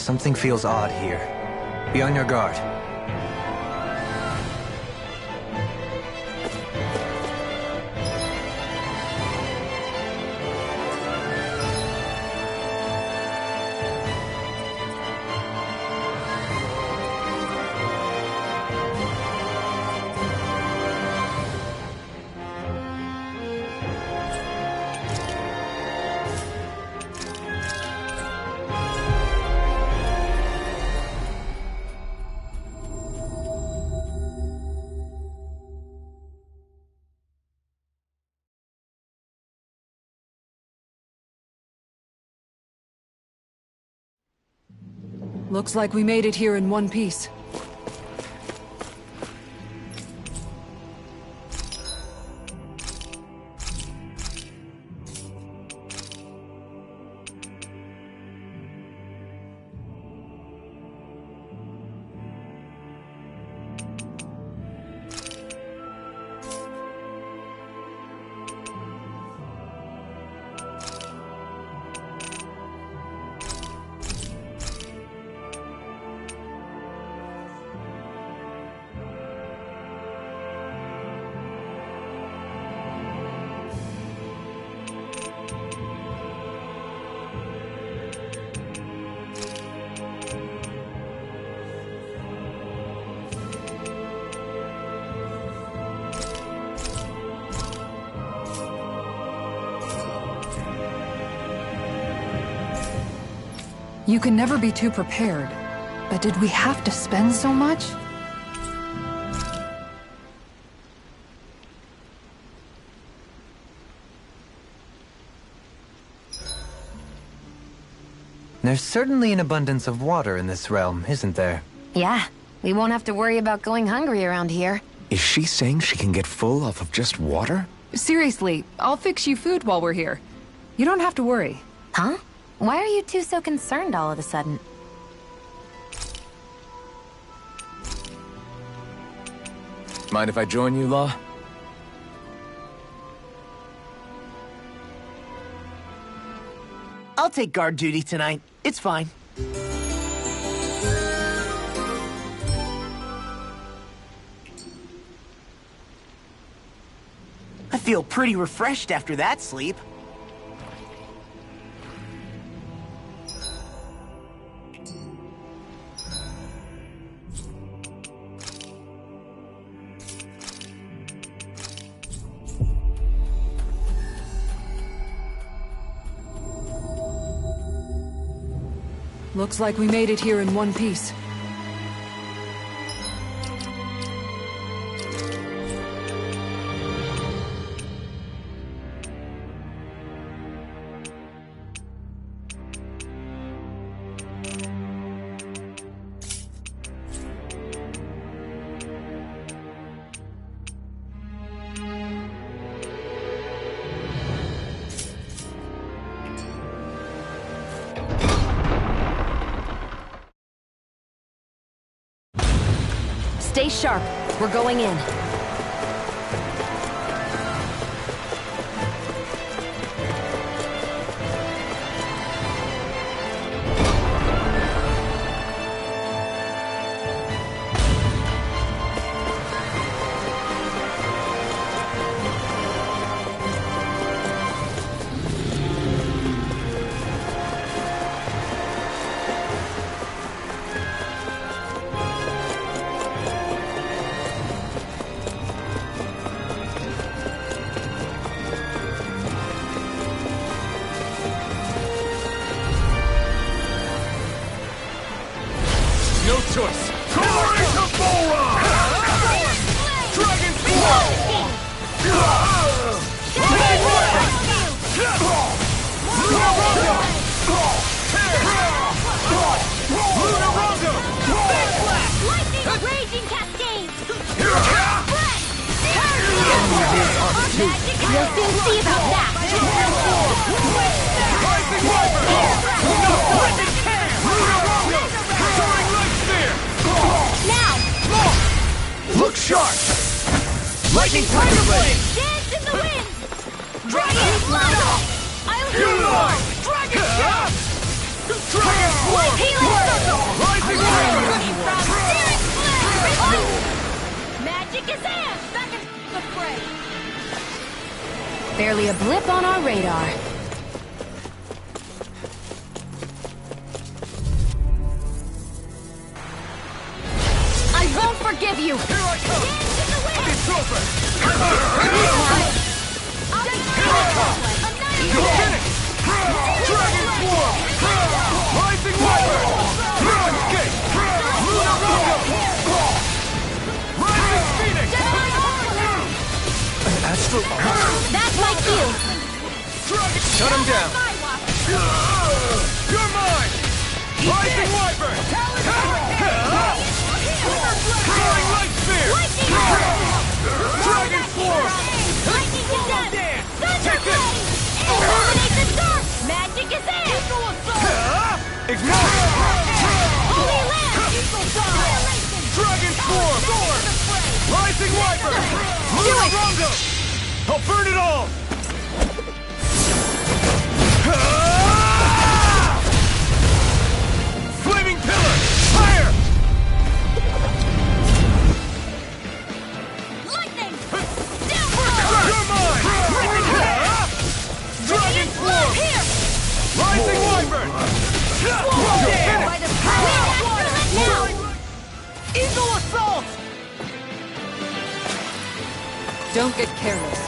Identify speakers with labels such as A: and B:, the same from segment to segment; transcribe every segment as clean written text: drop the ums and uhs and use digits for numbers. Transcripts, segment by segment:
A: Something feels odd here. Be on your guard.
B: Looks like we made it here in one piece. You can never be too prepared. But did we have to spend so much?
A: There's certainly an abundance of water in this realm, isn't there?
C: Yeah, we won't have to worry about going hungry around here.
D: Is she saying she can get full off of just water?
B: Seriously, I'll fix you food while we're here. You don't have to worry.
C: Huh? Why are you two so concerned all of a sudden?
D: Mind if I join you, Law?
E: I'll take guard duty tonight. It's fine. I feel pretty refreshed after that sleep.
B: Looks like we made it here in one piece.
C: Stay sharp. We're going in.
D: No choice! Coloration Bora! Dragon Sword!
F: Lightning Raging Cascade!
C: We'll soon see about that!
D: Rising Wyvern!
C: Now!
D: Look sharp! Lightning Tiger Blade!
F: Dance in the wind!
C: Dragon Blast!
F: I'll
D: Dragon Sword!
C: Healing
F: Kazam! Back in the fray!
C: Barely a blip on our radar. I won't forgive you!
D: Here I come!
F: Dance in the wind!
D: It's over!
F: I'll be
D: You finish! Dragon Swarm! Rising Wyvern! Escape! Luna Rondo! Rising Phoenix!
A: An astral arm?
C: That's my cue!
D: Dragon...
A: Shut him down.
D: You're mine! Rising Wyvern! Throwing Light Spear! Dragon Swarm!
F: Lightning Kazam! Thunder
D: Take this!
F: Blade! Illuminate the dark! Magic Kazam! Eagle Assault!
D: Ignore!
F: Holy Land! Eagle Violation!
D: Dragon Swarm! Rising Wyvern! Luna Rondo! I'll burn it all! Flaming Pillar! Fire!
F: Lightning!
D: You're mine! Dragon Swarm!
F: Here!
D: Rising Wyvern! You're finished!
F: Now!
E: Eagle Assault!
B: Don't get careless.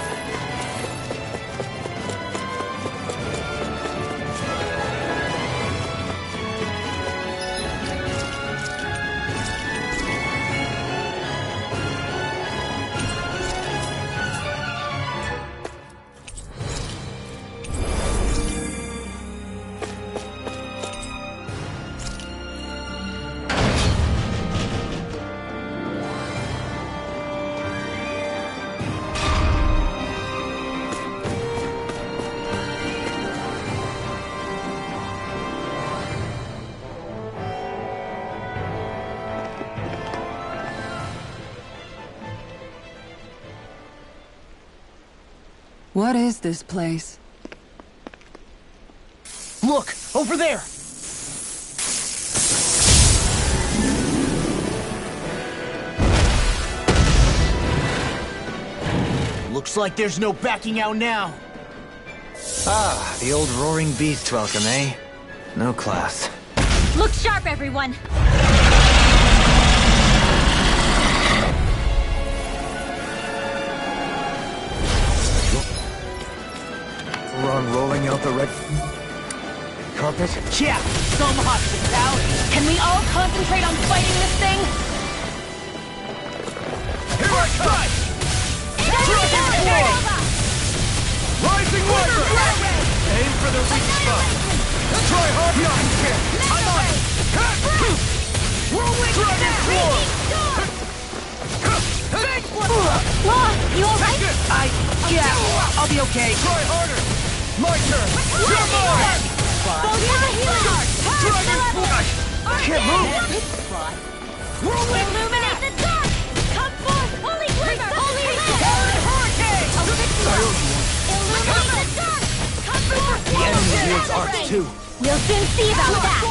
B: What is this place?
E: Look! Over there! Looks like there's no backing out now.
A: Ah, the old roaring beast welcome, eh? No class.
F: Look sharp, everyone!
A: Ron rolling out the red carpet?
E: Yeah, some hospitality.
C: Can we all concentrate on fighting this thing?
D: Here I come! Dragon Swarm! Rising Wyvern! Aim for the weak spot. Try hard not to kill.
E: I'm on it!
D: Whirlwind Dragon Swarm!
F: Lost! You alright?
E: Yeah, I'll be okay.
D: Try harder! My turn! You're mine! Dragon Swarm!
E: Can't move!
F: Whirlwind! Illuminate the dark! Come forth! Holy Glimmer! Holy Land!
E: Hurricane!
F: Illuminate the dark! Come forth!
E: The enemy wields arcs too.
F: We'll soon see about that!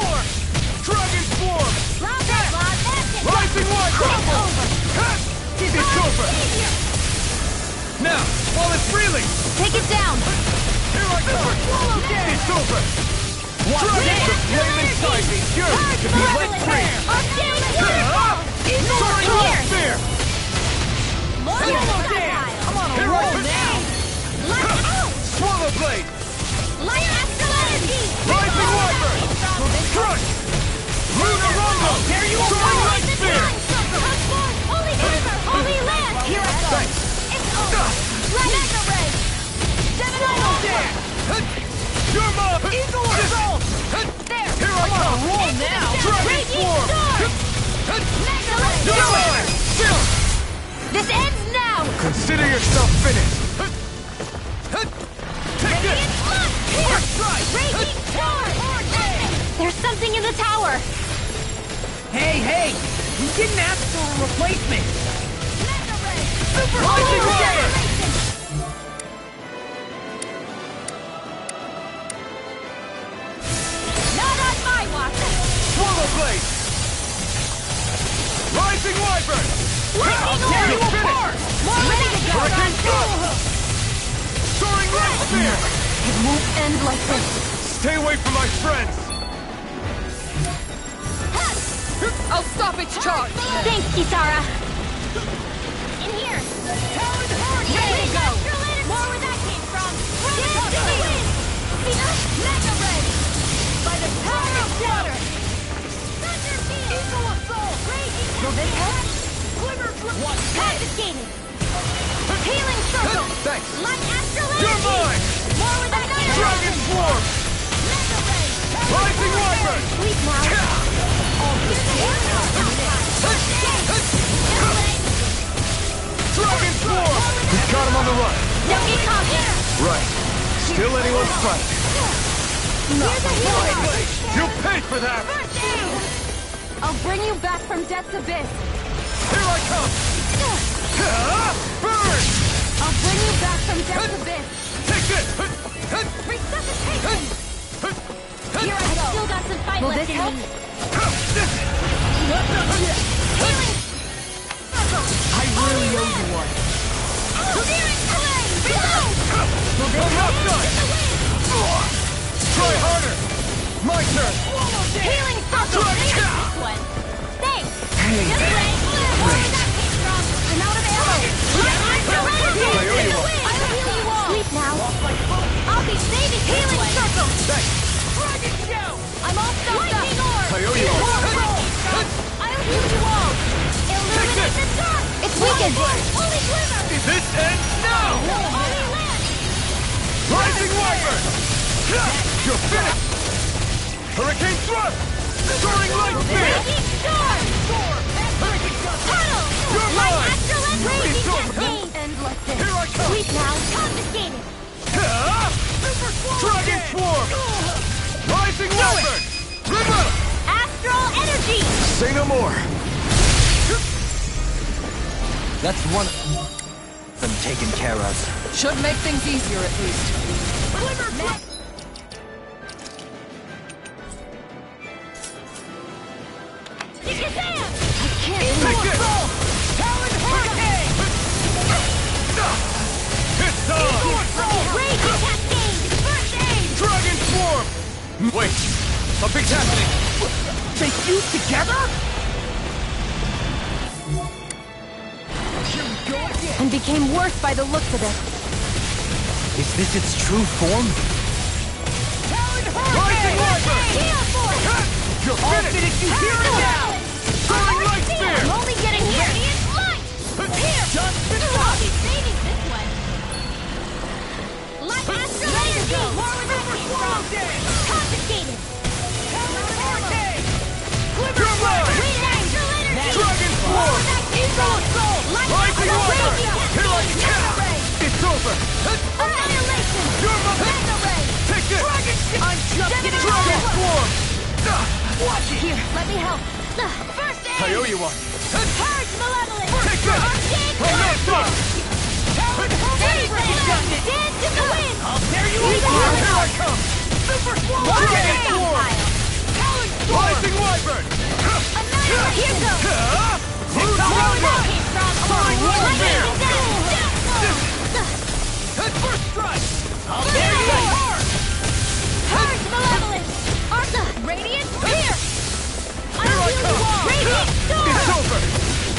D: Dragon Swarm!
F: Rising
D: Rising Wyvern! It's over! Now, while it's reeling!
C: Take it down!
D: Here I come! It's over! Dragon the flame inside me yearns to be let free! Soaring Light Spear!
E: I'm on a roll now!
D: Swallow Blade! Rising Wyvern! Crush! Luna Rondo!
E: There you
D: Soaring
E: go!
D: Light Spear!
F: Holy River! Holy Land!
E: Here I go!
D: Thanks!
F: It's over! Mega Ray!
E: Swallow dance!
D: You're mine!
E: Eagle Assault!
F: There!
D: Here I
E: I'm on a
D: come!
E: roll now!
D: Dragon
F: Raging
D: Swarm!
F: Storm! Mega Ray!
D: You're mine! Still!
C: This ends now!
D: Consider yourself finished! Take this!
F: First strike! Raging Storm! There's something in the tower!
E: Hey! We didn't ask for a replacement!
F: Mega Ray!
E: Super
D: Rising
E: Hyper
D: Wyvern!
F: Not on my watch!
D: Swallow Blade! Rising Wyvern!
F: Lightning
D: Tear
F: Orb!
D: you apart!
F: Ready to go!
D: Hurricane Thrust! Soaring Light Spear!
B: It won't end like this.
D: Stay away from my friends!
B: I'll stop its charge.
F: Thanks, Kisara. In here. Ready to go. More where that came from. Dance to the wind. Mega Red. By the power of water. Thunder Field. Eagle Assault. Raging Tempest. Quiver Flip. Confiscated. Healing Circle.
D: Thanks.
F: Light Astral Energy.
D: You're mine!
F: More where that came from.
D: Dragon Swarm!
F: Mega Red.
D: Rising Wyvern!
F: Sleep now.
D: Dragon Swarm! We've got him on the run.
F: Don't get cocky.
D: Right. Still anyone's fight.
F: Here's a hero.
D: You paid for that!
F: First aid.
B: I'll bring you back from Death's Abyss.
D: Here I come! Burn!
B: I'll bring you back from Death's Abyss.
D: Take this!
F: Resuscitation. Here I go. Still got some fight
B: Will
F: left
B: this
F: in
B: help?
F: me. Healing.
E: I really owe you one.
F: Searing Flame. Reload.
D: I'm not done! Try harder! My turn!
F: Healing Circle. This one. Thanks.
D: Hey,
F: Just wait. Where did that came from? I'm out of ammo.
D: I owe you one.
F: I'll heal you all. Sleep now. I'll be saving Healing Circle.
D: Thanks!
F: Dragon Show. I'm all stuffed up.
D: I owe you one.
F: I'll heal you all. Illuminate the dark. It's weakened. Holy Glimmer.
D: This ends now!
F: Holy Land.
D: Rising Wyvern! You're finished! Hurricane Thrust! Soaring Light Spear!
F: Raging Storm. Tunnel.
D: You're
F: Light
D: mine.
F: Astral and Raging
D: It's over.
F: Cascade.
B: End like this.
D: Here I come!
F: Sleep now. Confiscated.
D: Dragon Swarm! Rising Wyvern! Rebuttal!
F: Astral Energy.
D: Say no more!
A: That's one of them taken care of.
B: Should make things easier at least.
F: Shazam!
D: Take this!
F: Talon Hurricane!
D: It's on!
F: Raging Cascade! First aid!
D: Dragon Swarm! Wait! Something's happening!
E: They fused together?
B: And became worse by the looks of it.
A: Is this its true form?
F: Talon
D: Rising Wyvern!
F: Heal Force!
D: You're
E: I'll
D: finished!
E: finish you here and now!
D: Soaring Light
F: I'm
D: Spear!
F: only getting here! Radiant Light! Here!
E: Just
F: I'll be saving this one! Light Astral Energy! More with that came from! Confiscated! Talon Hurricane!
D: You're mine!
F: Radiant Astral Energy!
D: Dragon Swarm!
F: Eagle Assault! Light
D: Rising
F: Astral
D: Wyvern!
F: Radiant!
D: Here I
F: Mega
D: come!
F: Ray!
D: It's over!
F: Annihilation!
D: You're my...
F: Mega Ray!
D: Take this!
E: I'm just getting
D: Dragon
E: started!
D: Swarm!
E: Watch it!
B: Here, let me help.
F: First
D: I
F: aid!
D: owe you one!
F: Purge Malevolence!
D: Take this!
F: Arcane
D: I'm not done!
F: Dance in the wind!
E: I'll tear you
F: Here
E: apart!
D: Here I come!
F: Super
D: Dragon Swarm! Rising Wyvern!
F: Here goes!
D: Blue
F: Where
D: Dragon!
F: that came from?
D: Soaring Light Spear!
F: First strike!
E: I'll tear you apart!
F: Purge Malevolence! Artha! Radiant Spear!
D: Here I
F: I'll heal you
D: come!
F: all! Radiant Storm!
D: It's over!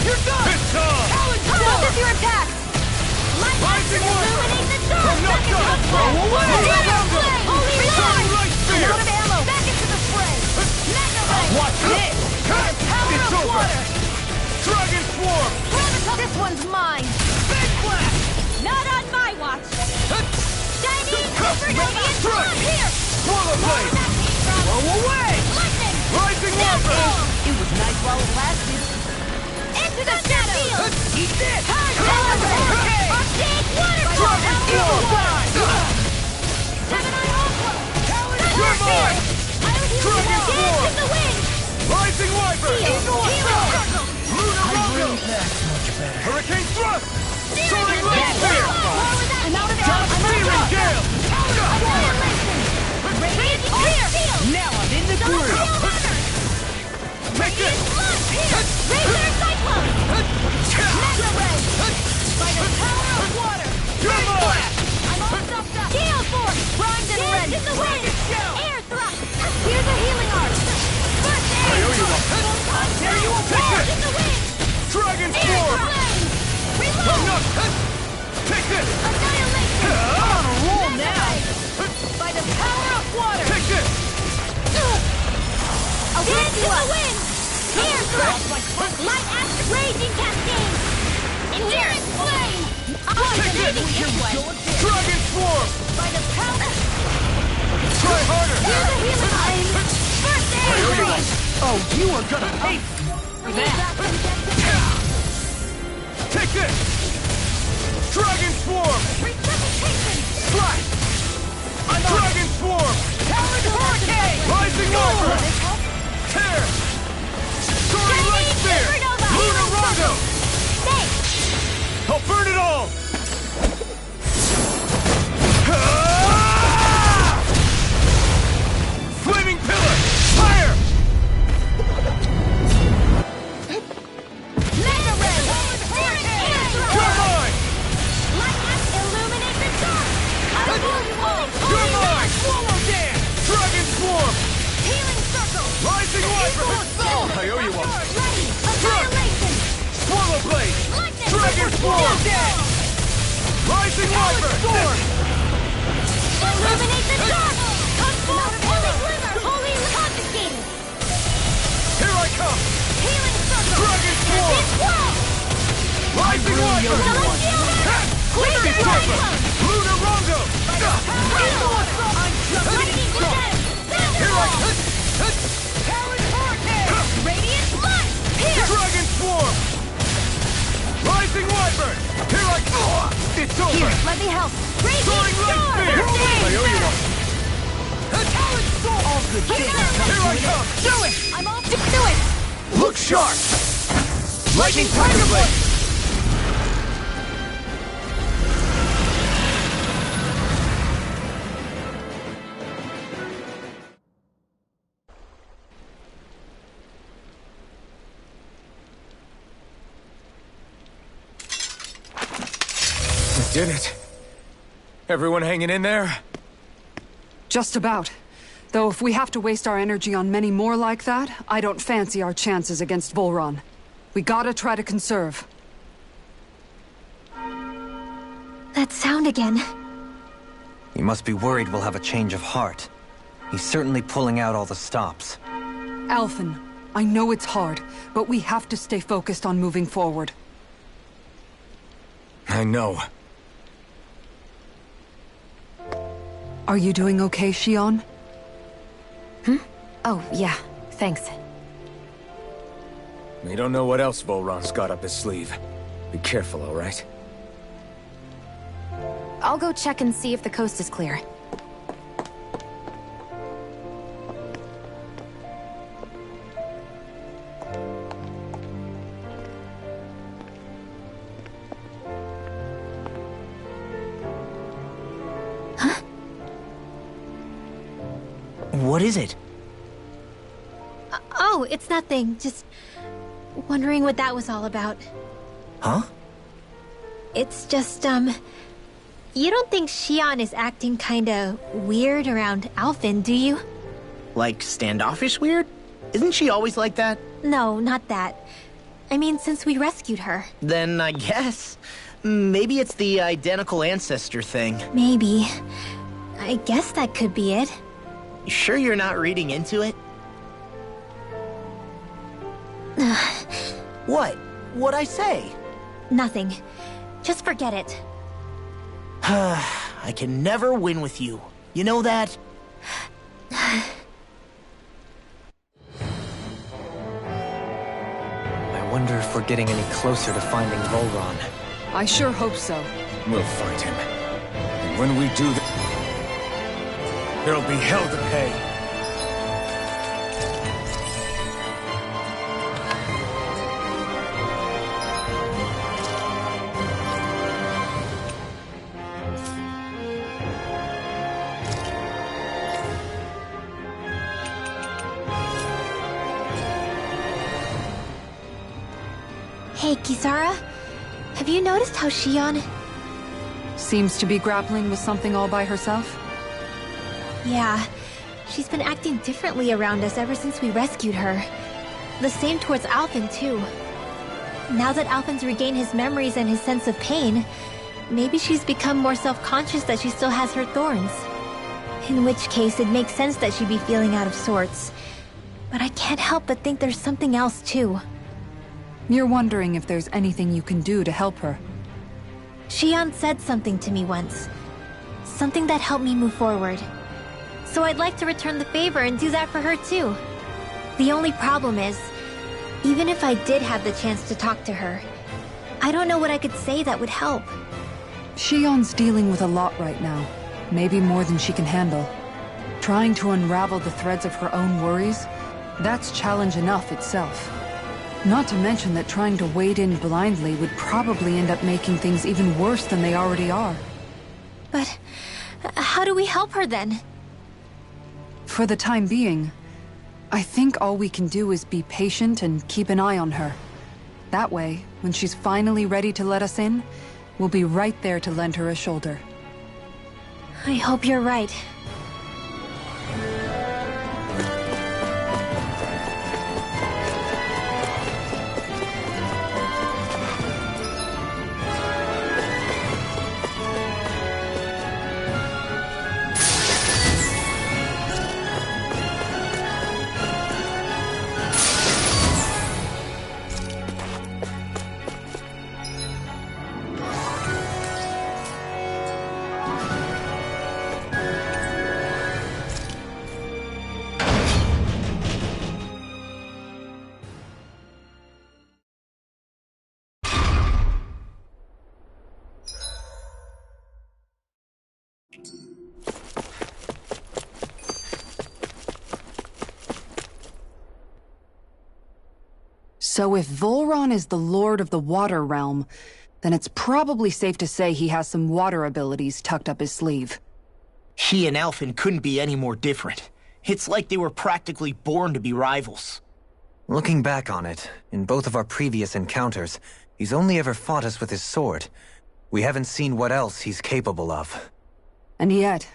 F: You're done!
D: It's on!
F: Focus your attack! Light
D: Rising
F: Astral
D: Wyvern!
F: illuminate the dark!
D: I'm not done!
F: Throw away!
D: Soaring
F: Flame! Holy
D: Soaring
F: Light!
D: Light Spear!
F: Out of ammo! Back into the fray! Mega Ray!
E: Watch this!
F: Power
D: It's
F: of
D: over!
F: water!
D: Dragon Swarm!
B: This one's mine.
F: Big blast! Not on my watch! Shining Super Radiant Storm here!
D: Swallow
F: Where
D: Blade!
F: that came from?
E: Throw away!
F: Lightning!
D: Rising Wyvern!
F: Snowball!
E: It was nice while it lasted.
F: Into the shadows!
E: Eat this!
F: Power Hurricane! Arctic Waterfall!
D: Dragon Swarm!
F: Seven on Ultra!
D: You're mine!
F: I'll heal you
D: Dragon
F: all!
D: Swarm!
F: Dance in the wind!
D: Rising Wyvern!
F: Hero!
D: Lunar Rondo! Hurricane Thrust! Soaring Light Spear!
F: I'm out of
D: Searing Gale!
F: Radiant Spear!
E: Now I'm in the groove!
D: Take this!
F: Razor Cyclone! Mega Ray!
D: it! Dragon Swarm!
F: By the power.
D: Try harder!
F: Here's a healing line. First aid.
E: Oh, you are gonna pay for that!
D: Take this! Dragon Swarm!
F: Resuscitation.
D: Slash! Dragon Swarm!
E: Talon Hurricane!
D: Rising Wyvern! Tear! Soaring Light Spear!
F: Supernova!
D: Lunar Rondo!
F: Stay.
D: I'll burn it all! Flaming Pillar! Fire!
F: Mega Ray.
D: You're mine!
F: Light us illuminate the dark. I will fully
D: You're mine!
E: Swallow Dance!
D: Dragon Swarm!
F: Healing circle.
D: Rising Wyvern! I owe you one!
F: Ready. Annihilation.
D: Swallow Blade!
F: Lightning.
D: Dragon Swarm!
E: Dead!
D: Rising Wyvern!
F: Illuminate the dark. Come forth. Holy glimmer. Holy confiscated.
D: Here I come!
F: Healing circle.
D: Dragon Swarm!
F: This world.
D: Rising Wyvern!
F: Celestial River.
D: Flaming Pillar! Lunar Rondo!
F: Lightning descent.
D: Here I come!
E: Talon Hurricane!
F: Radiant light. Here.
D: Dragon Swarm! Rising Wyvern! Here I come! It's over!
C: Here, let me help.
F: Radiant
D: Soaring Light
F: storm.
D: Spear! I owe you one!
E: Talon Storm! All good
F: Here
E: things.
D: Here I come!
E: Do it!
F: I'm all do it.
D: Look sharp! Lightning Tiger Blade! We did it. Everyone hanging in there?
B: Just about. Though if we have to waste our energy on many more like that, I don't fancy our chances against Volron. We gotta try to conserve.
F: That sound again.
A: He must be worried we'll have a change of heart. He's certainly pulling out all the stops.
B: Alphen, I know it's hard, but we have to stay focused on moving forward.
D: I know.
B: Are you doing okay, Shion?
C: Oh, yeah. Thanks.
D: We don't know what else Volron's got up his sleeve. Be careful, all right?
C: I'll go check and see if the coast is clear.
A: What is it?
F: Oh, it's nothing. Just wondering what that was all about.
A: Huh?
F: It's just, you don't think Shion is acting kinda weird around Alphen, do you?
G: Like standoffish weird? Isn't she always like that?
F: No, not that. I mean, since we rescued her.
G: Then I guess. Maybe it's the identical ancestor thing.
F: Maybe. I guess that could be it.
G: You sure you're not reading into it? What? What'd I say?
F: Nothing. Just forget it.
G: I can never win with you. You know that?
A: I wonder if we're getting any closer to finding Volron.
B: I sure hope so.
D: We'll find him. And when we do that, there'll be hell to pay.
F: Hey, Kisara. Have you noticed how Shion...
B: Seems to be grappling with something all by herself?
F: Yeah. She's been acting differently around us ever since we rescued her. The same towards Alphen, too. Now that Alphen's regained his memories and his sense of pain, maybe she's become more self-conscious that she still has her thorns. In which case, it makes sense that she'd be feeling out of sorts. But I can't help but think there's something else, too.
B: You're wondering if there's anything you can do to help her.
F: Shion said something to me once. Something that helped me move forward. So I'd like to return the favor and do that for her too. The only problem is, even if I did have the chance to talk to her, I don't know what I could say that would help.
B: Shion's dealing with a lot right now. Maybe more than she can handle. Trying to unravel the threads of her own worries, that's challenge enough itself. Not to mention that trying to wade in blindly would probably end up making things even worse than they already are.
F: But how do we help her then?
B: For the time being, I think all we can do is be patient and keep an eye on her. That way, when she's finally ready to let us in, we'll be right there to lend her a shoulder.
F: I hope you're right.
B: So if Volron is the Lord of the Water Realm, then it's probably safe to say he has some water abilities tucked up his sleeve.
G: He and Alphen couldn't be any more different. It's like they were practically born to be rivals.
A: Looking back on it, in both of our previous encounters, he's only ever fought us with his sword. We haven't seen what else he's capable of.
B: And yet,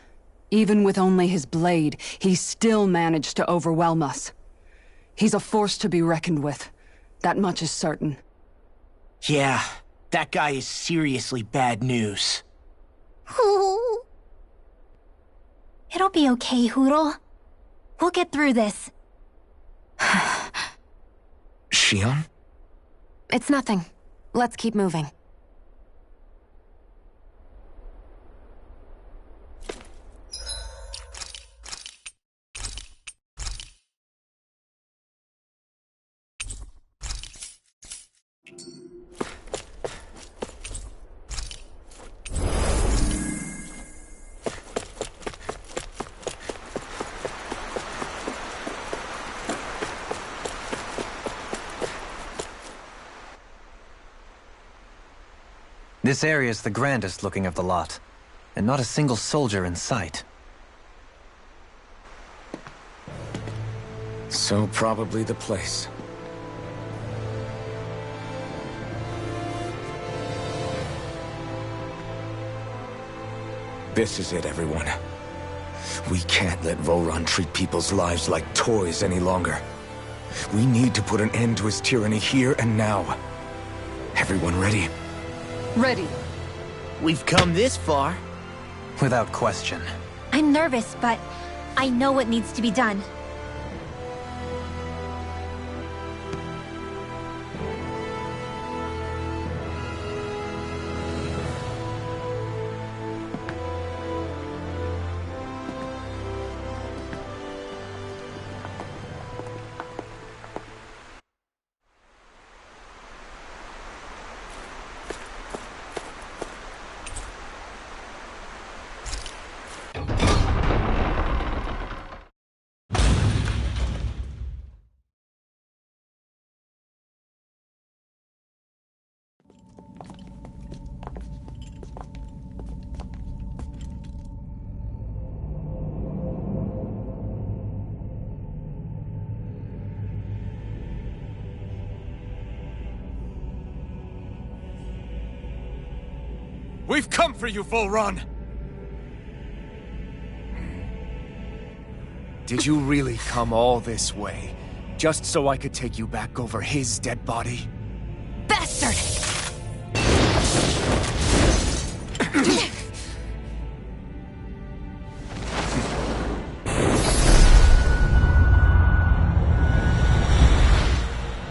B: even with only his blade, he still managed to overwhelm us. He's a force to be reckoned with. That much is certain.
G: Yeah, that guy is seriously bad news.
F: It'll be okay, Hootle. We'll get through this.
H: Shion?
C: It's nothing. Let's keep moving.
A: This area is the grandest looking of the lot, and not a single soldier in sight.
H: So probably the place. This is it, everyone. We can't let Volron treat people's lives like toys any longer. We need to put an end to his tyranny here and now. Everyone ready?
B: Ready.
G: We've come this far.
A: Without question.
F: I'm nervous, but I know what needs to be done.
D: We've come for you, Volron! Did you really come all this way? Just so I could take you back over his dead body?
C: Bastard!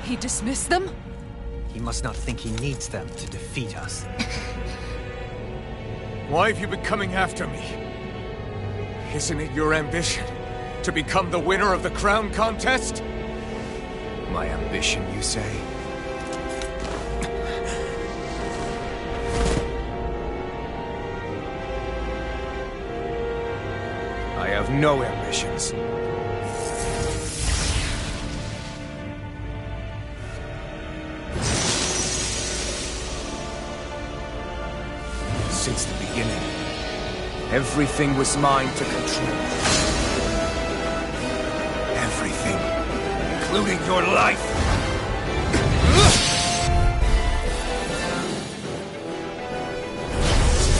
B: He dismissed them?
A: He must not think he needs them to defeat us.
D: Why have you been coming after me? Isn't it your ambition to become the winner of the crown contest?
H: My ambition, you say? I have no ambitions. Since the beginning, everything was mine to control. Everything, including your life.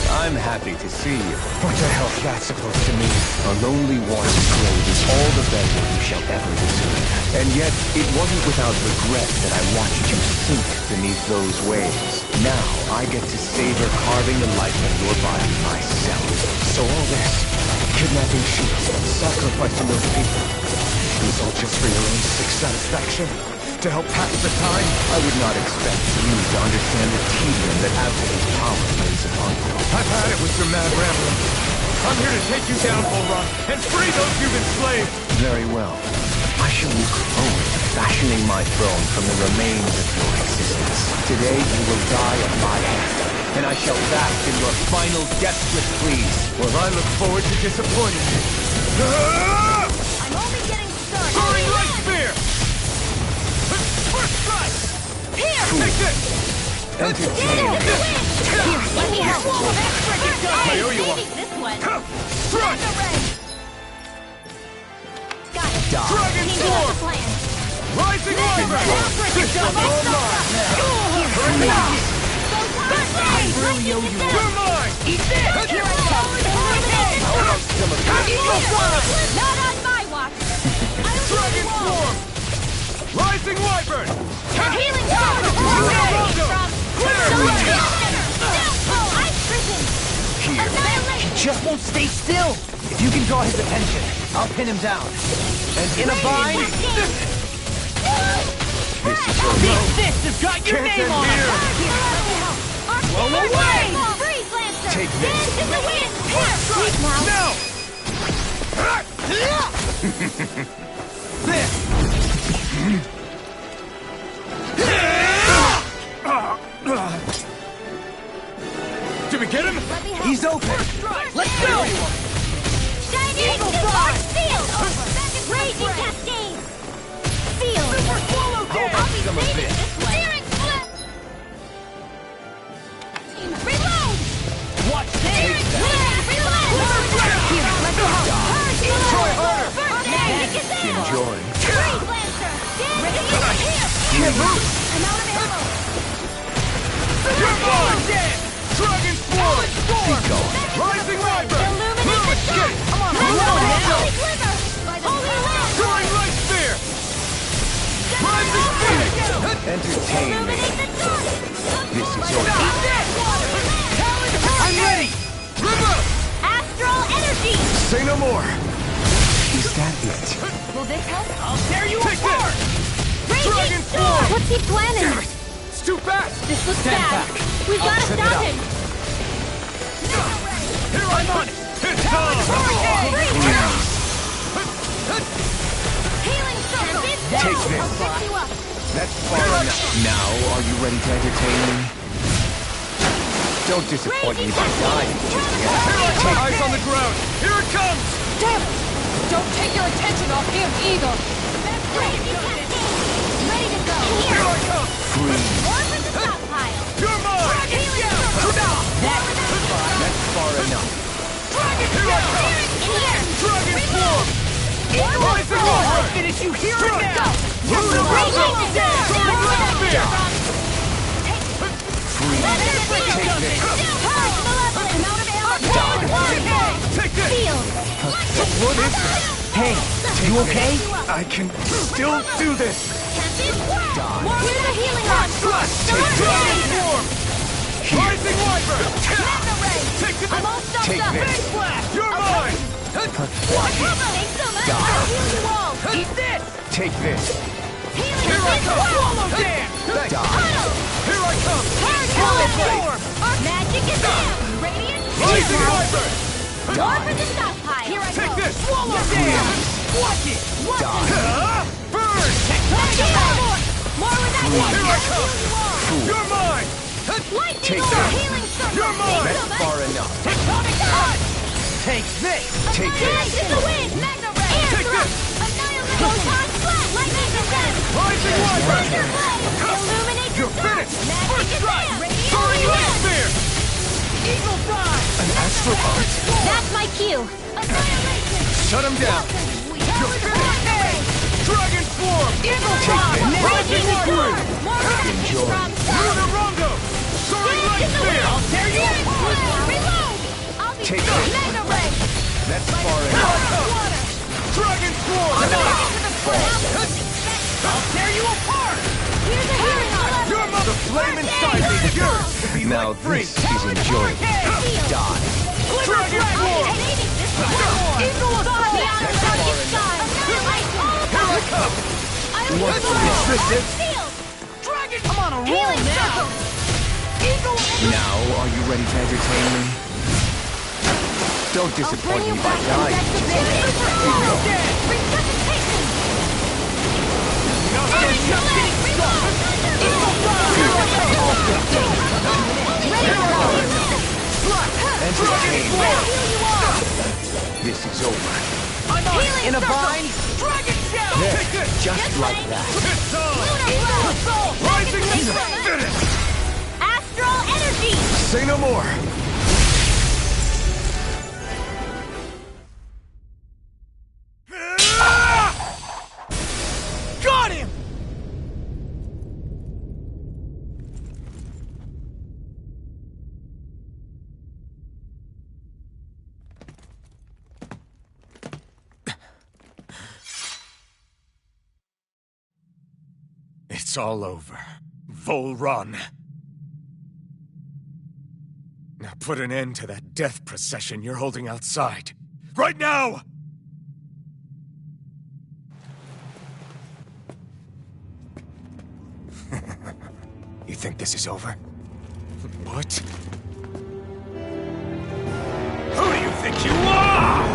H: I'm happy to see you. What the hell's that supposed to mean? A lonely water slave is all the better you shall ever deserve. And yet, it wasn't without regret that I watched you sink beneath those waves. Now, I get to savor carving the life of your body myself. So all this, kidnapping sheep, sacrificing those people, it was all just for your own sick satisfaction? To help pass the time? I would not expect you to understand the tedium that absolute power lays upon you.
D: I've had it with your mad rambling. I'm here to take you down, Volron, and free those you've enslaved!
H: Very well. I shall look forward to fashioning my throne from the remains of your existence. Today you will die at my hand, and I shall bask in your final desperate pleas.
D: Well, I look forward to disappointing you.
F: I'm only getting started.
D: Soaring Light Spear! First strike!
F: Here!
D: Take this!
H: Entertain me.
F: Here, let me help.
D: I owe you one.
F: This one.
D: Strike!
F: Got it.
D: Dragon
F: Team
D: Sword!
F: has a plan.
D: Rising Wyvern! This one's all mine!
F: Really owe you one.
D: You're mine!
F: Eat this! Here I come! Not on my watch!
D: Dragon Swarm! Rising Wyvern!
F: Healing power!
E: He just won't stay still. If you can draw his attention, I'll pin him down. And in a bind, this fist has got your
D: Can't
E: name
D: end
E: on it.
D: here.
F: Blow away! Freeze Lancer!
H: Take this.
F: Dance in the wind! Here! Sleep now!
D: Now! Did we get him?
F: Let me help.
E: He's open. Let's go!
F: Shining Eagle Fly! Field! Raging Cascade! Field! I'll be
E: some of
F: saving
E: this.
F: this way! Steering Flip! Reload!
E: Watch
F: Steering
E: this.
F: Flip! Reload! Here, let me help!
D: Try harder!
F: Magic is in!
H: Enjoy.
F: Freeze Lancer! Dance here!
E: Can't move.
F: I'm out of ammo!
D: You're mine! Dragon Swarm!
H: Keep going.
D: Rising Wyvern!
F: Illuminate the sun! Come on, Holy Glimmer! Holy Land!
D: Soaring Light Spear! Rising Phoenix!
H: Entertain me.
F: Illuminate the sun!
H: This is your
E: I'm ready.
D: River!
F: Astral Energy!
H: Say no more. Is that it?
F: Will this help?
E: I'll tear you
D: Take
E: apart.
F: Raging
D: Dragon
F: Storm!
D: Sword!
F: What's he planning?
D: It's too fast!
F: This looks
E: Stand
F: bad.
E: back.
F: We've got to
E: set it
F: stop
E: up.
F: him!
D: Here I'm on it! It's time!
F: Healing Circle!
H: Take this.
F: I'll pick you up.
H: That's far enough. Now, are you ready to entertain me? Don't disappoint me by dying just yet.
D: Eyes on the ground! Here it comes!
B: Damn it! Don't take your attention off him either!
F: Raging Cascade! Ready to go!
D: Here
F: Here!
D: I come!
H: Freeze.
F: More for the stockpile!
D: You're mine!
F: Healing Circle!
H: That's far enough.
D: Here I come!
F: In here!
D: Dragon Swarm! Rising
E: I'll
D: Wyvern!
E: finish you here and now.
D: Soaring Light Spear!
H: Freeze.
D: Take this!
H: What is this?
E: Hey, you okay?
H: I can still do this.
F: Where's the healing rod?
D: Dragon Swarm! Rising Wyvern!
F: Take this! I'm all stuffed
H: Take
F: up!
H: this.
D: You're mine!
F: Thanks so much! Healing wall!
E: Eat this.
H: Take this.
F: Healing
D: Here I come!
E: Swallow dance.
H: Die.
D: Here I come!
F: Hard Storm! Magic is in! Radiant
D: Rising Wyvern!
F: More for the stockpile! Here I
D: Take
F: go!
D: this! Swallow down! Watch it! Burn!
F: More with that
D: Here I come! You're mine!
F: Lightning healing circle!
D: You're mine!
E: That's far enough.
F: Tectonic touch!
E: Take this! Take
F: Dash
E: this!
F: in the wind! Magna Ray! Air
D: Take
F: thrust! Annihilate! Photon flash! Lightning descent!
D: Rising Wyvern!
F: Illuminate
D: You're finished!
F: Magic
D: First strike!
F: advance!
D: Soaring Light Spear!
F: Eagle fly!
E: An astropod?
F: That's my cue! Annihilation!
E: Shut him down!
F: You're finished!
D: Dragon Swarm!
F: Eagle
E: Take
F: fly!
E: this!
F: Raging storm! More reaction
E: Enjoy.
F: from
D: Lunarongo! Soaring Light Spear!
F: I'll tear you apart! Reload! I'll be
E: Take this.
F: Mega Ray!
E: That's far
D: Here
E: enough.
D: I come! Dragon Swarm!
F: I'll tear you apart! Here's a healing arm!
D: Your mother flame inside me is yours to be
E: Now
D: like free!
E: this is enjoyable. Die.
D: Dragon Swarm!
F: Eagle assault! The outer dark sky!
D: Here I come!
E: What's restricted?
F: Dragon! I'm on a roll now! Eagle!
E: Now, are you ready to entertain me? Don't disappoint me by dying.
F: Resuscitation!
E: Entertain me. This is over.
F: In a vine?
E: There, just like that.
D: It's on! Rising Finish!
F: Astral energy!
E: Say no more.
D: Got him! It's all over. Vol Run. Now put an end to that death procession you're holding outside. Right now! You think this is over? What? Who do you think you are?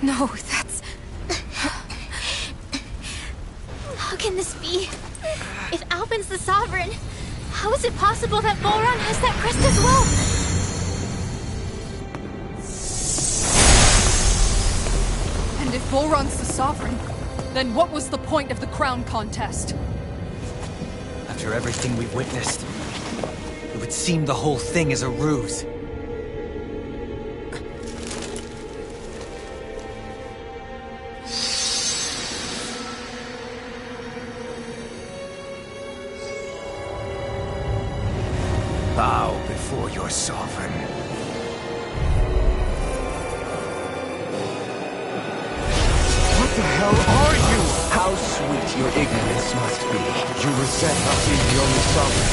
B: No, that's...
F: How can this be? If Alpin's the Sovereign, how is it possible that Volron has that crest as well?
B: And if Volron's the Sovereign, then what was the point of the crown contest?
A: After everything we've witnessed, it would seem the whole thing is a ruse.
H: Bow before your sovereign.
E: What the hell are you? How sweet your ignorance must be. You resent not being the only sovereign.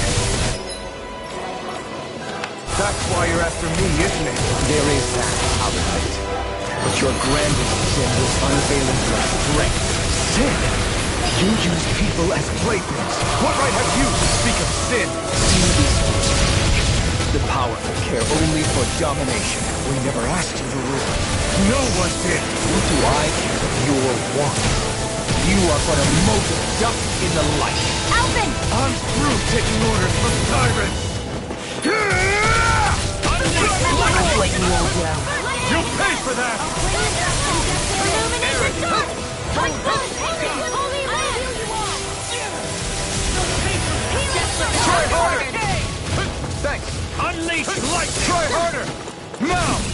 E: That's why you're after me, isn't it? There is that, I'll admit. But your grandest sin was unveiling your strength. Sin? You use people as playthings. What right have you to speak of sin? Sin is the powerful care only for domination. We never asked you to rule. No one did. What do I care of your want? You are but a mote of dust in the light.
F: Alpin!
D: I'm through taking orders from tyrants!
E: I'll let you all down.
D: You'll pay for that!
F: Illumination dark! Punch both! Holy land!
D: Try harder!
E: Thanks.
D: Unleash light! Try harder! Now!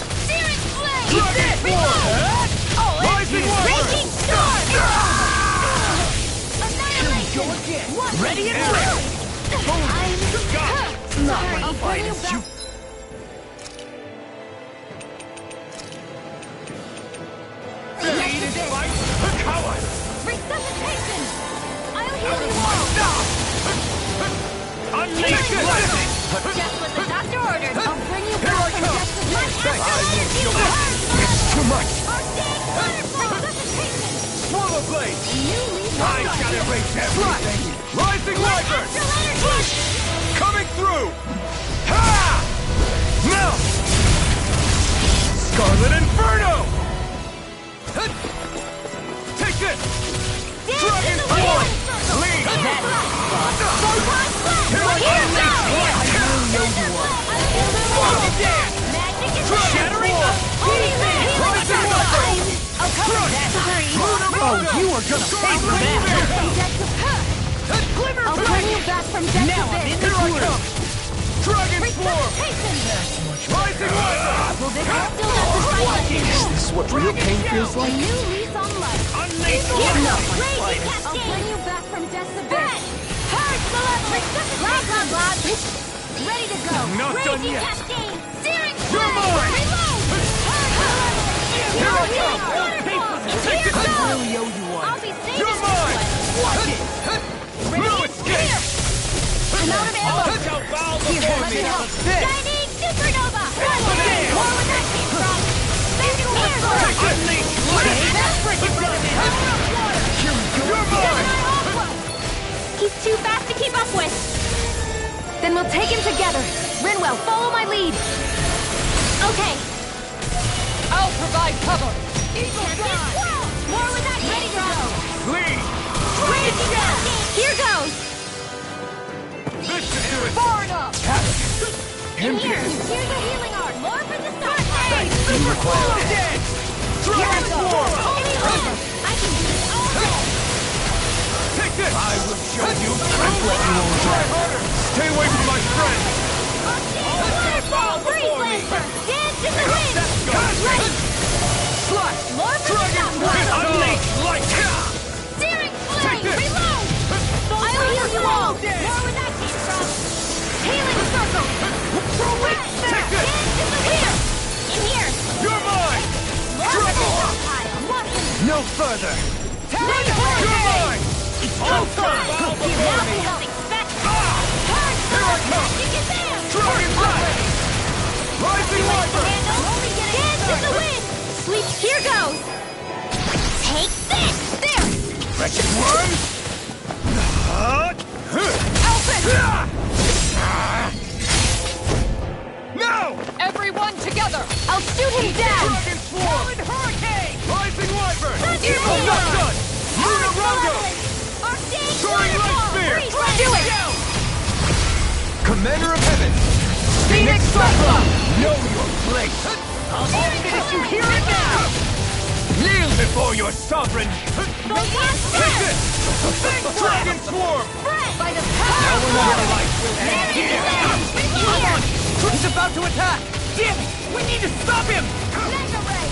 D: fight! Coward!
F: Resuscitation! I'll heal you all!
D: Unleash lightning!
F: Just what the doctor ordered! I'll bring you
D: Here I
F: back from
D: come.
F: death to life!
H: It's too much!
F: Resuscitation!
D: Swallow blade!
F: New leaf on
D: I
F: life!
D: shall erase everything! Rising Wyvern!
F: Astral energy!
D: Coming through! Ha! Now! Scarlet Inferno! Take this! Dragon Force! Lead!
F: Photon Blast!
D: Here I
F: Here
D: come!
F: Magic is
D: Shattering
F: there!
D: Rising Wyvern!
F: I'll cover that!
D: Oh, you are gonna pay for that!
F: I'll bring you back from death to this!
D: Here I come! Dragon Swarm!
F: Resuscitation!
D: Rising Wyvern!
F: Will this still not decide
H: Is this what real pain feels
F: A
H: like?
F: new lease on life!
D: Unleash
F: Here,
D: lightning!
F: Raging Cascade! I'll bring you back from death to this! Purge Malevolence! Resuscitation! Ready to go!
D: Not done
F: Raging
D: yet.
F: Cascade! Searing
D: You're
F: Flame!
D: mine.
F: Reload! Purge Malevolence!
D: Here I
F: Healing
D: come.
F: Waterfall!
D: Take
F: Here
D: this. I
F: goes!
D: really owe you one.
F: I'll be saving
D: You're
F: this
D: mine.
F: one!
D: Watch it! No escape!
F: I'm out of ammo!
D: All shall bow
F: Here,
D: before
F: let
D: me!
F: me help!
D: This!
F: Shining Supernova!
D: There.
F: More where that came from! Back here!
D: Unleash lightning! You're mine!
F: He's too fast to keep up with! Then we'll take him together! Rinwell, follow my lead! Okay!
B: I'll provide cover.
F: Champion Squirrel! More with that ready to go!
D: Lead!
F: Raging Cascade! Here goes!
D: This should do it!
B: Far enough.
F: In here! Here's a healing art! More for the start!
D: Super Swallow dead! Dragon Swarm!
F: I can do this all day!
D: Take this! I will show you true! Try harder! Stay away from my friend!
F: Waterfall! Breeze Lancer! Dance in the wind! Ready!
D: Slash!
F: More for the
D: Dragon
F: stop!
D: Blade! Unleash light!
F: Searing
D: Take
F: Flame!
D: this.
F: Reload! I'll heal you all! More where that came from! Healing Circle!
D: Take this!
F: Dance in the wind! In here!
D: You're mine! Triple!
E: No further!
D: You're mine! All time! Bow before me! Here I come! Dragon Blast! Rising Wyvern!
F: Dance in the wind! Sweep, here goes! Take this! There!
D: Wretched worms! No!
B: Everyone together.
F: I'll shoot him down!
D: Dragon Swarm!
F: Hurricane!
D: Rising Wyvern!
F: Thunder
D: Evil
F: Wave!
D: not done! Luna Rogo!
F: Arcade
D: Soaring Light
F: Waterfall!
D: Spear!
F: Breeze Lancer!
D: Do it!
E: Commander of Heaven!
B: Phoenix Cyclone.
E: Know your place!
D: I'll finish you here and now! Kneel before your sovereign!
F: Photon
D: Take
F: Blast!
D: this! Dragon Swarm!
F: By the power of
D: Your life will end here!
F: Here!
E: He's about to attack!
D: Damn it! We need to stop him!
F: Mega Ray!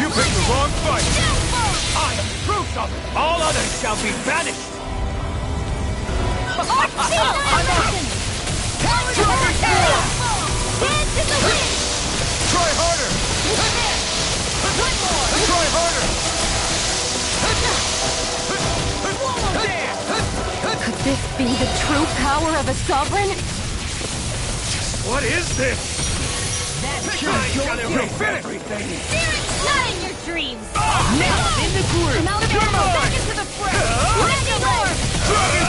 D: You picked the wrong fight!
F: Downfall!
D: I am proof of it! All others shall be banished!
F: Annihilation!
D: Dragon Swarm!
F: Dance in the wind!
D: Try harder!
F: One more!
D: Try harder! Dance!
F: Could this be the true power of a sovereign?
D: What is this? You'll finish!
F: Not in your dreams!
D: Now
F: in the groove! Now
D: You're
F: back
D: mine!
F: into the fray! Mega Orb!
D: Dragon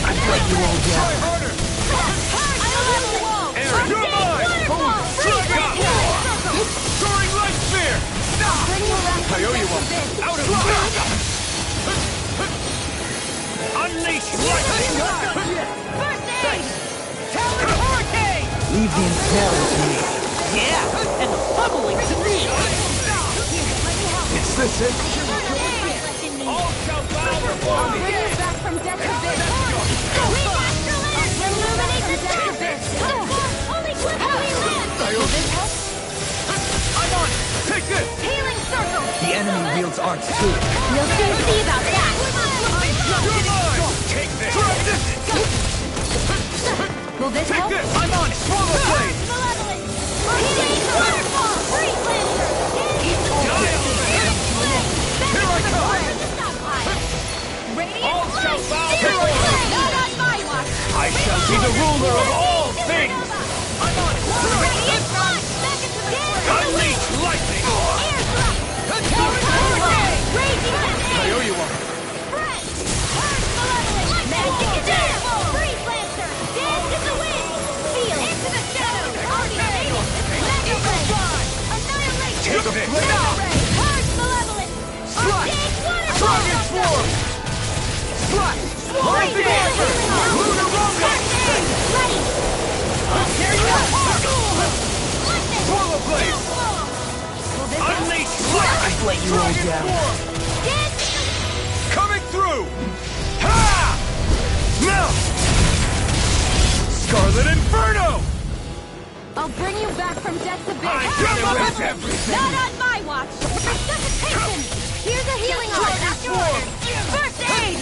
F: I
D: let you all down. Try harder! Aaron, you're mine! Dragon Soaring Light Spear! I owe you one. Out of Unleash light!
F: First aid!
D: Talon Hurricane!
E: Leave the ensnare with me.
G: Yeah, and the bubbling to me.
E: Is this it?
D: All shall bow before me!
F: Bring you back from death to this! Weak astral energy! Illuminate the darkness! Only clip how we live! Will this help?
D: I'm on it! Take this!
F: Healing circle!
E: The enemy wields arts too.
F: We'll soon see about that!
D: You're mine! Take this! Try this!
F: Will this
D: Take
F: help?
D: this! I'm on it! Swallow blade!
F: Malevolence! Healing waterfall! Breeze Lancer!
D: Die it!
F: Hard malevolent!
D: Strike! Dragon Swarm! Strike! Rising Archer! Lunar Rumble!
F: Ready!
D: Swallow Blade! Unleash Strike!
G: I'd let you all
D: Dragon
G: down.
D: Swarm! Coming through! Ha! Now! Scarlet Inferno!
F: I'll bring you back from death's abyss!
D: I can erase everything!
F: Not on my watch! Resuscitation! Here's a healing art after orders! First aid!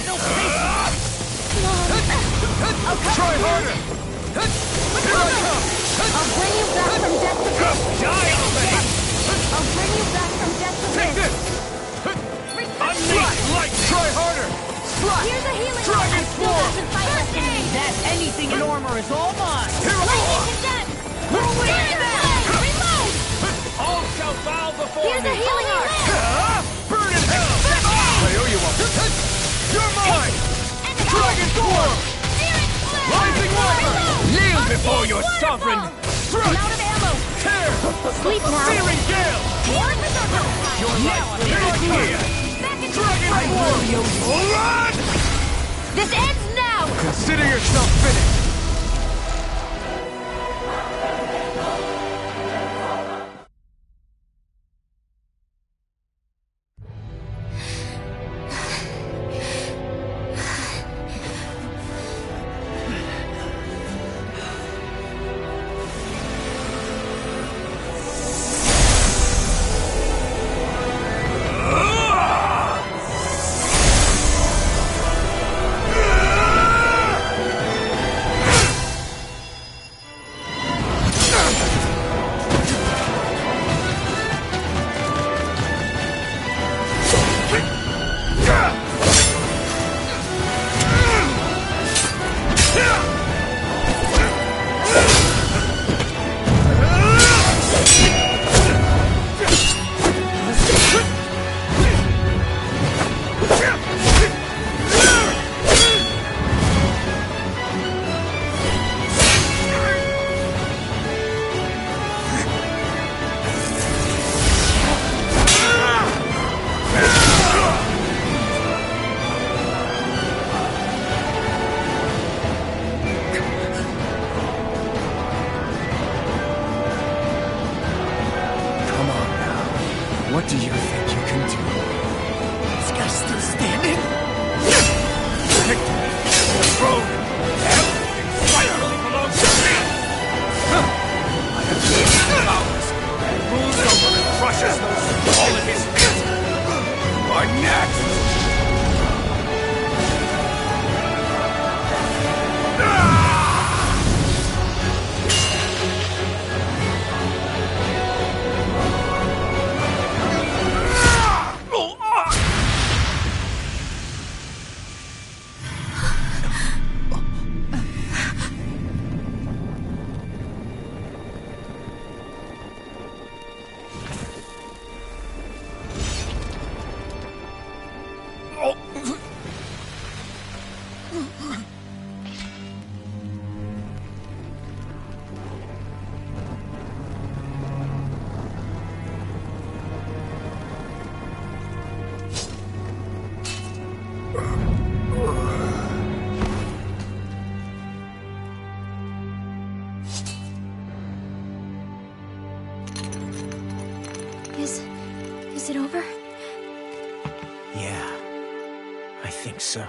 D: Try harder! Here I come!
F: I'll bring you back from death's abyss!
D: Die already!
F: I'll bring you back from death's
D: Take
F: abyss!
D: this! Unleash light! Try harder! Strike!
F: Here's a healing
D: Dragon
F: art!
D: Swarm!
F: First aid!
I: That anything in armor is all mine!
D: Here I
F: Lightning condensed! Reload!
D: All shall bow before
F: Here's a healing art!
D: Burn in hell! I owe you one. You're mine! Dragon Swarm! Rising Warrior! Kneel before your sovereign! Strike!
F: I'm out of ammo!
D: Tear!
F: Sleep now!
D: Searing Gale!
F: Healing berserker!
D: Your life is here!
F: Back into
D: Dragon Swarm! Run!
F: This ends now!
D: Consider yourself finished!
E: What do you think you can do? This guy's still standing?
D: Victory! The throne! Everything finally belongs to me! I have the powers, and moves over and crushes those who fall at his feet! Are next!
F: Is it over?
G: Yeah, I think so.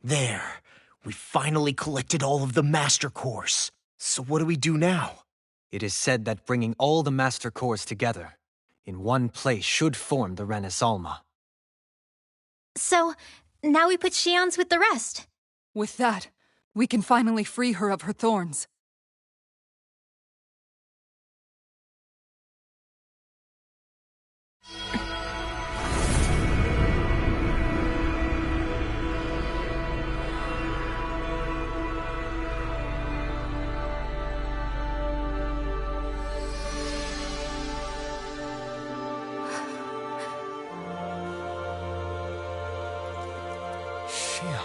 G: There. We finally collected all of the Master Cores. So what do we do now?
A: It is said that bringing all the Master Cores together in one place should form the Renis Alma.
F: So, now we put Shion's with the rest.
B: With that, We can finally free her of her thorns.
E: Shion.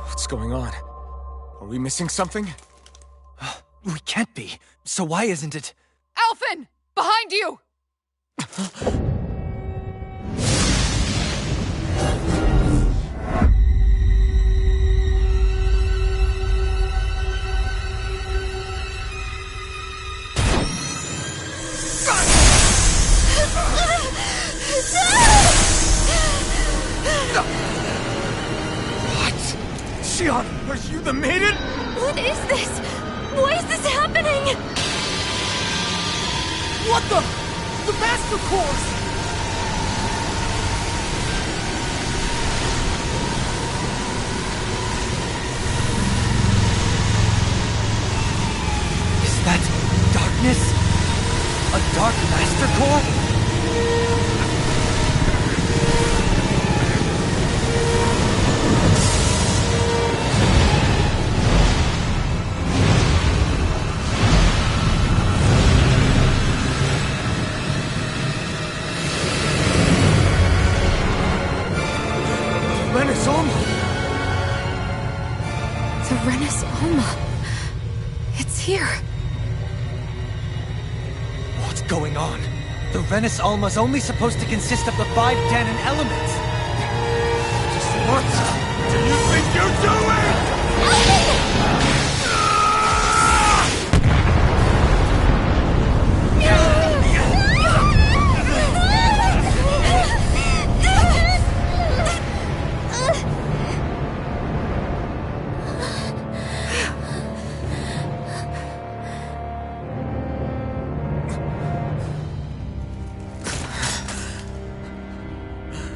E: What's going on? Are we missing something?
A: We can't be. So why isn't it?
B: Alphen! Behind you!
E: Shion, are you the maiden?
F: What is this? Why is this happening?
E: What the? The Master Course!
A: Is that darkness? A dark Master Core?
E: Renis Alma!
F: The Renis Alma. It's here.
A: What's going on? The Renis Alma's only supposed to consist of the 5 Danon elements.
E: What do you think you're doing?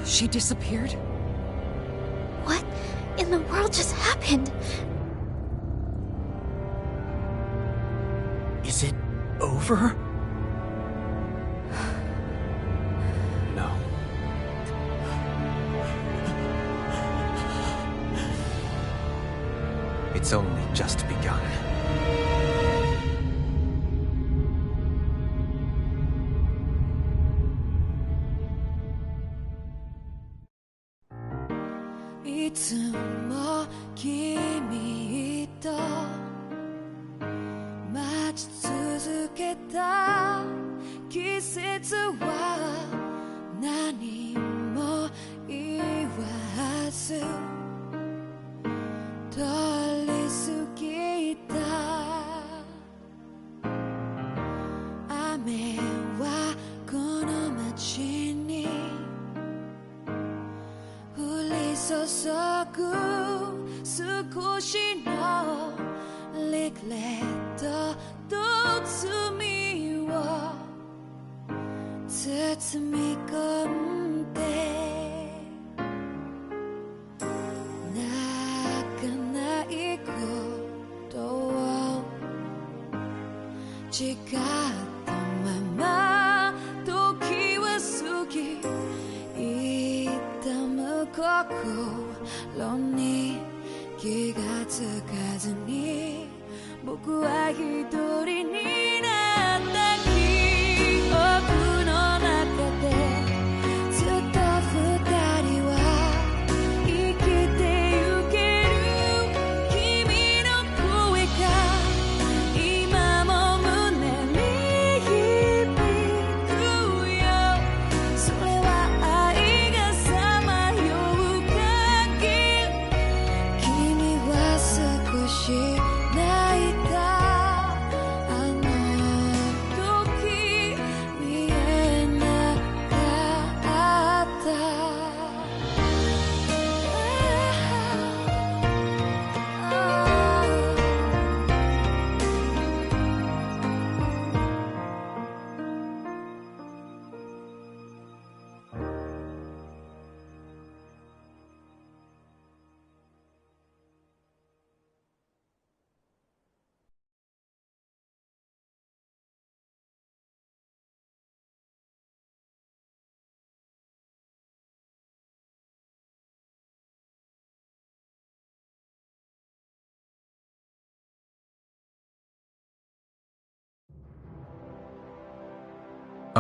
B: She disappeared?
F: What in the world just happened?
G: Is it over?
A: No. It's only just begun.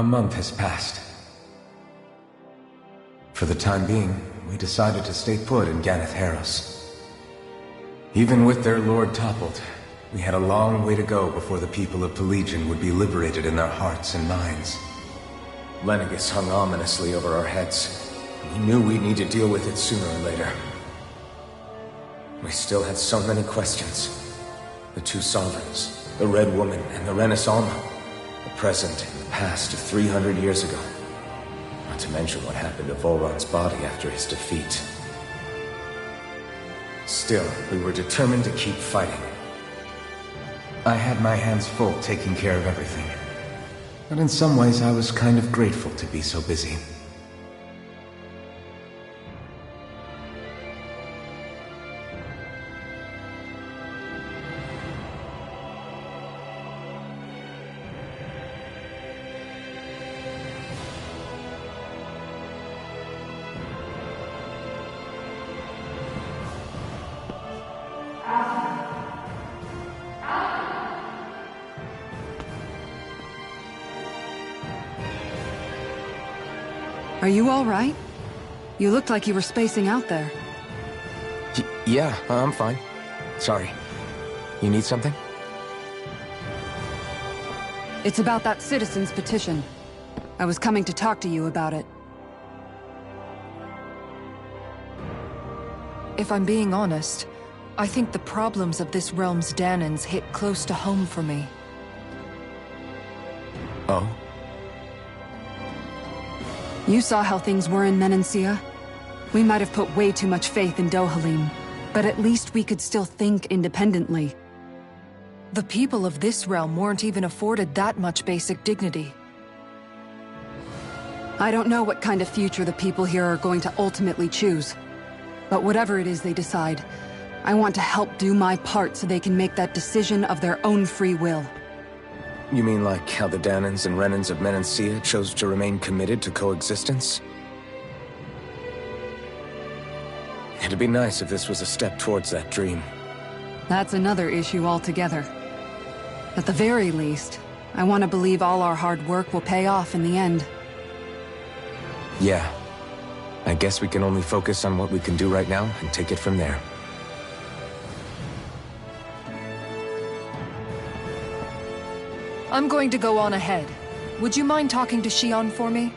H: A month has passed. For the time being, we decided to stay put in Ganeth Haros. Even with their lord toppled, we had a long way to go before the people of Pelegion would be liberated in their hearts and minds. Lenegis hung ominously over our heads. We knew we'd need to deal with it sooner or later. We still had so many questions. The two sovereigns, the Red Woman and the Renaissance, the present and the past of 300 years ago. Not to mention what happened to Volron's body after his defeat. Still, we were determined to keep fighting. I had my hands full taking care of everything. But in some ways I was kind of grateful to be so busy.
B: Are you all right? You looked like you were spacing out there.
H: Yeah, I'm fine. Sorry. You need something?
B: It's about that citizen's petition. I was coming to talk to you about it. If I'm being honest, I think the problems of this realm's Dahnans hit close to home for me.
H: Oh?
B: You saw how things were in Menancia. We might have put way too much faith in Dohalim, but at least we could still think independently. The people of this realm weren't even afforded that much basic dignity. I don't know what kind of future the people here are going to ultimately choose. But whatever it is they decide, I want to help do my part so they can make that decision of their own free will.
H: You mean like how the Dahnans and Renans of Menancia chose to remain committed to coexistence? It'd be nice if this was a step towards that dream.
B: That's another issue altogether. At the very least, I want to believe all our hard work will pay off in the end.
H: Yeah. I guess we can only focus on what we can do right now and take it from there.
B: I'm going to go on ahead. Would you mind talking to Shionne for me?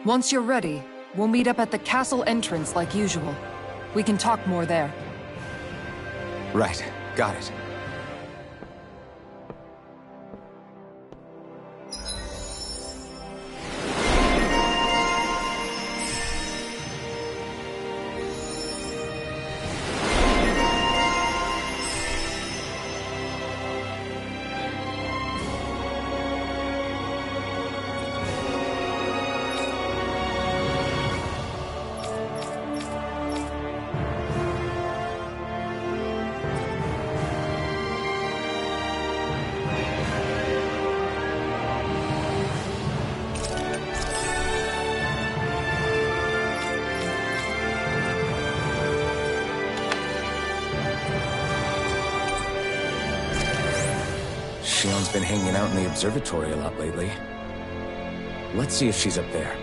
B: Once you're ready, we'll meet up at the castle entrance like usual. We can talk more there.
H: Right. Got it. Shionne's been hanging out in the observatory a lot lately. Let's see if she's up there.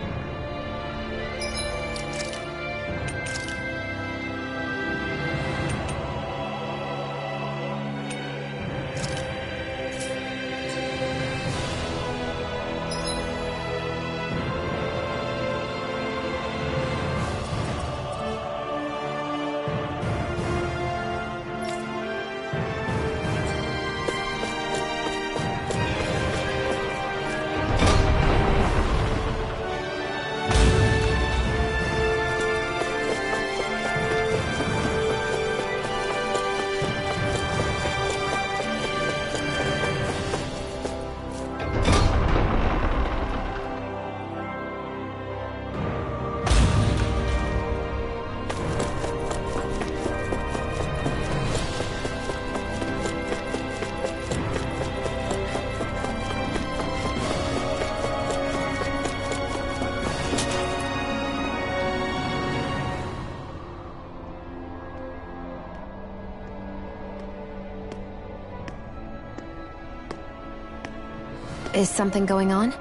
C: Is something going on?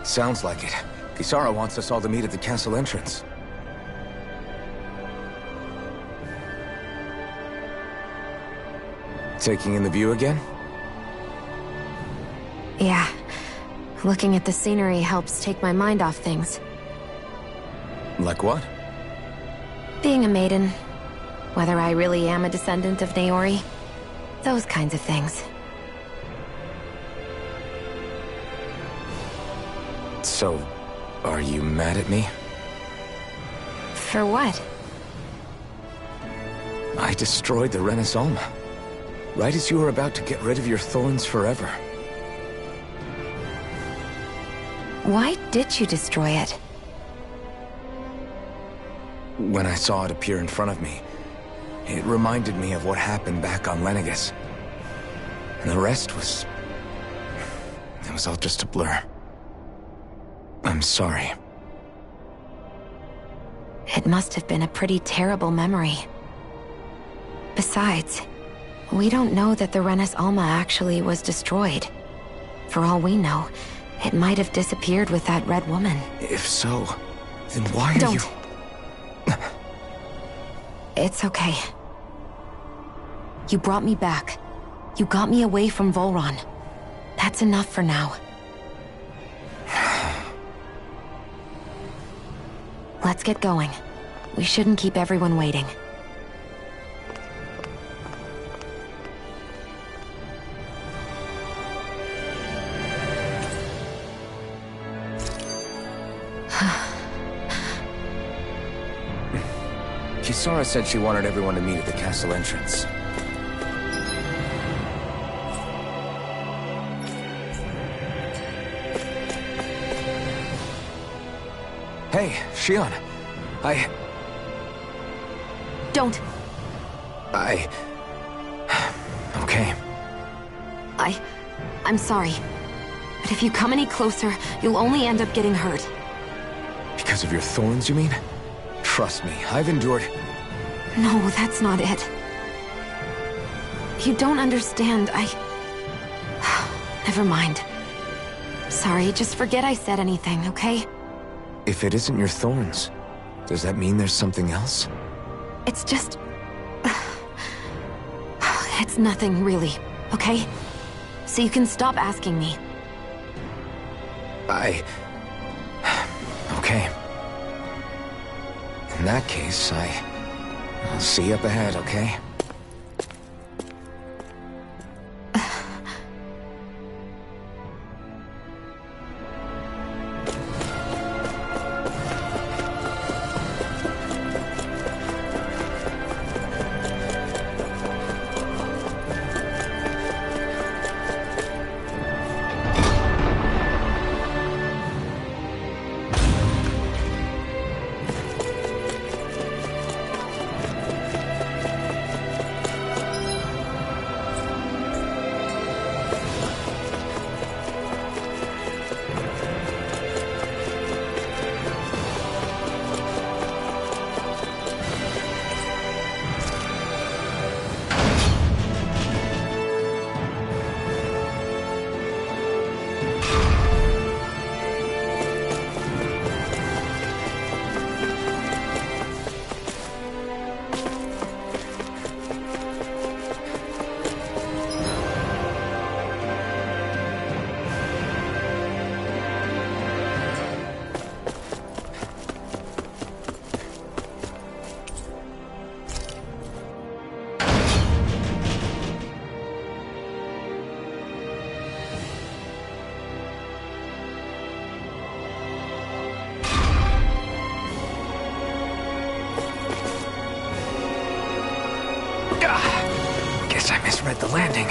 H: Sounds like it. Kisara wants us all to meet at the castle entrance. Taking in the view again?
C: Yeah. Looking at the scenery helps take my mind off things.
H: Like what?
C: Being a maiden. Whether I really am a descendant of Naori. Those kinds of things.
H: So, are you mad at me?
C: For what?
H: I destroyed the Renis Alma. Right as you were about to get rid of your thorns forever.
C: Why did you destroy it?
H: When I saw it appear in front of me, it reminded me of what happened back on Lenegis. And the rest was... it was all just a blur. I'm sorry.
C: It must have been a pretty terrible memory. Besides, we don't know that the Renis Alma actually was destroyed. For all we know, it might have disappeared with that red woman.
H: If so, then why are you...
C: It's okay. You brought me back. You got me away from Volron. That's enough for now. Let's get going. We shouldn't keep everyone waiting.
H: Kisara said she wanted everyone to meet at the castle entrance. Hey, Shion.
C: Don't.
H: Okay.
C: I'm sorry. But if you come any closer, you'll only end up getting hurt.
H: Because of your thorns, you mean? Trust me, I've endured...
C: No, that's not it. You don't understand, Never mind. Sorry, just forget I said anything, okay?
H: If it isn't your thorns, does that mean there's something else?
C: It's just... It's nothing, really, okay? So you can stop asking me.
H: Okay. In that case, I'll see you up ahead, okay? Guess I misread the landing.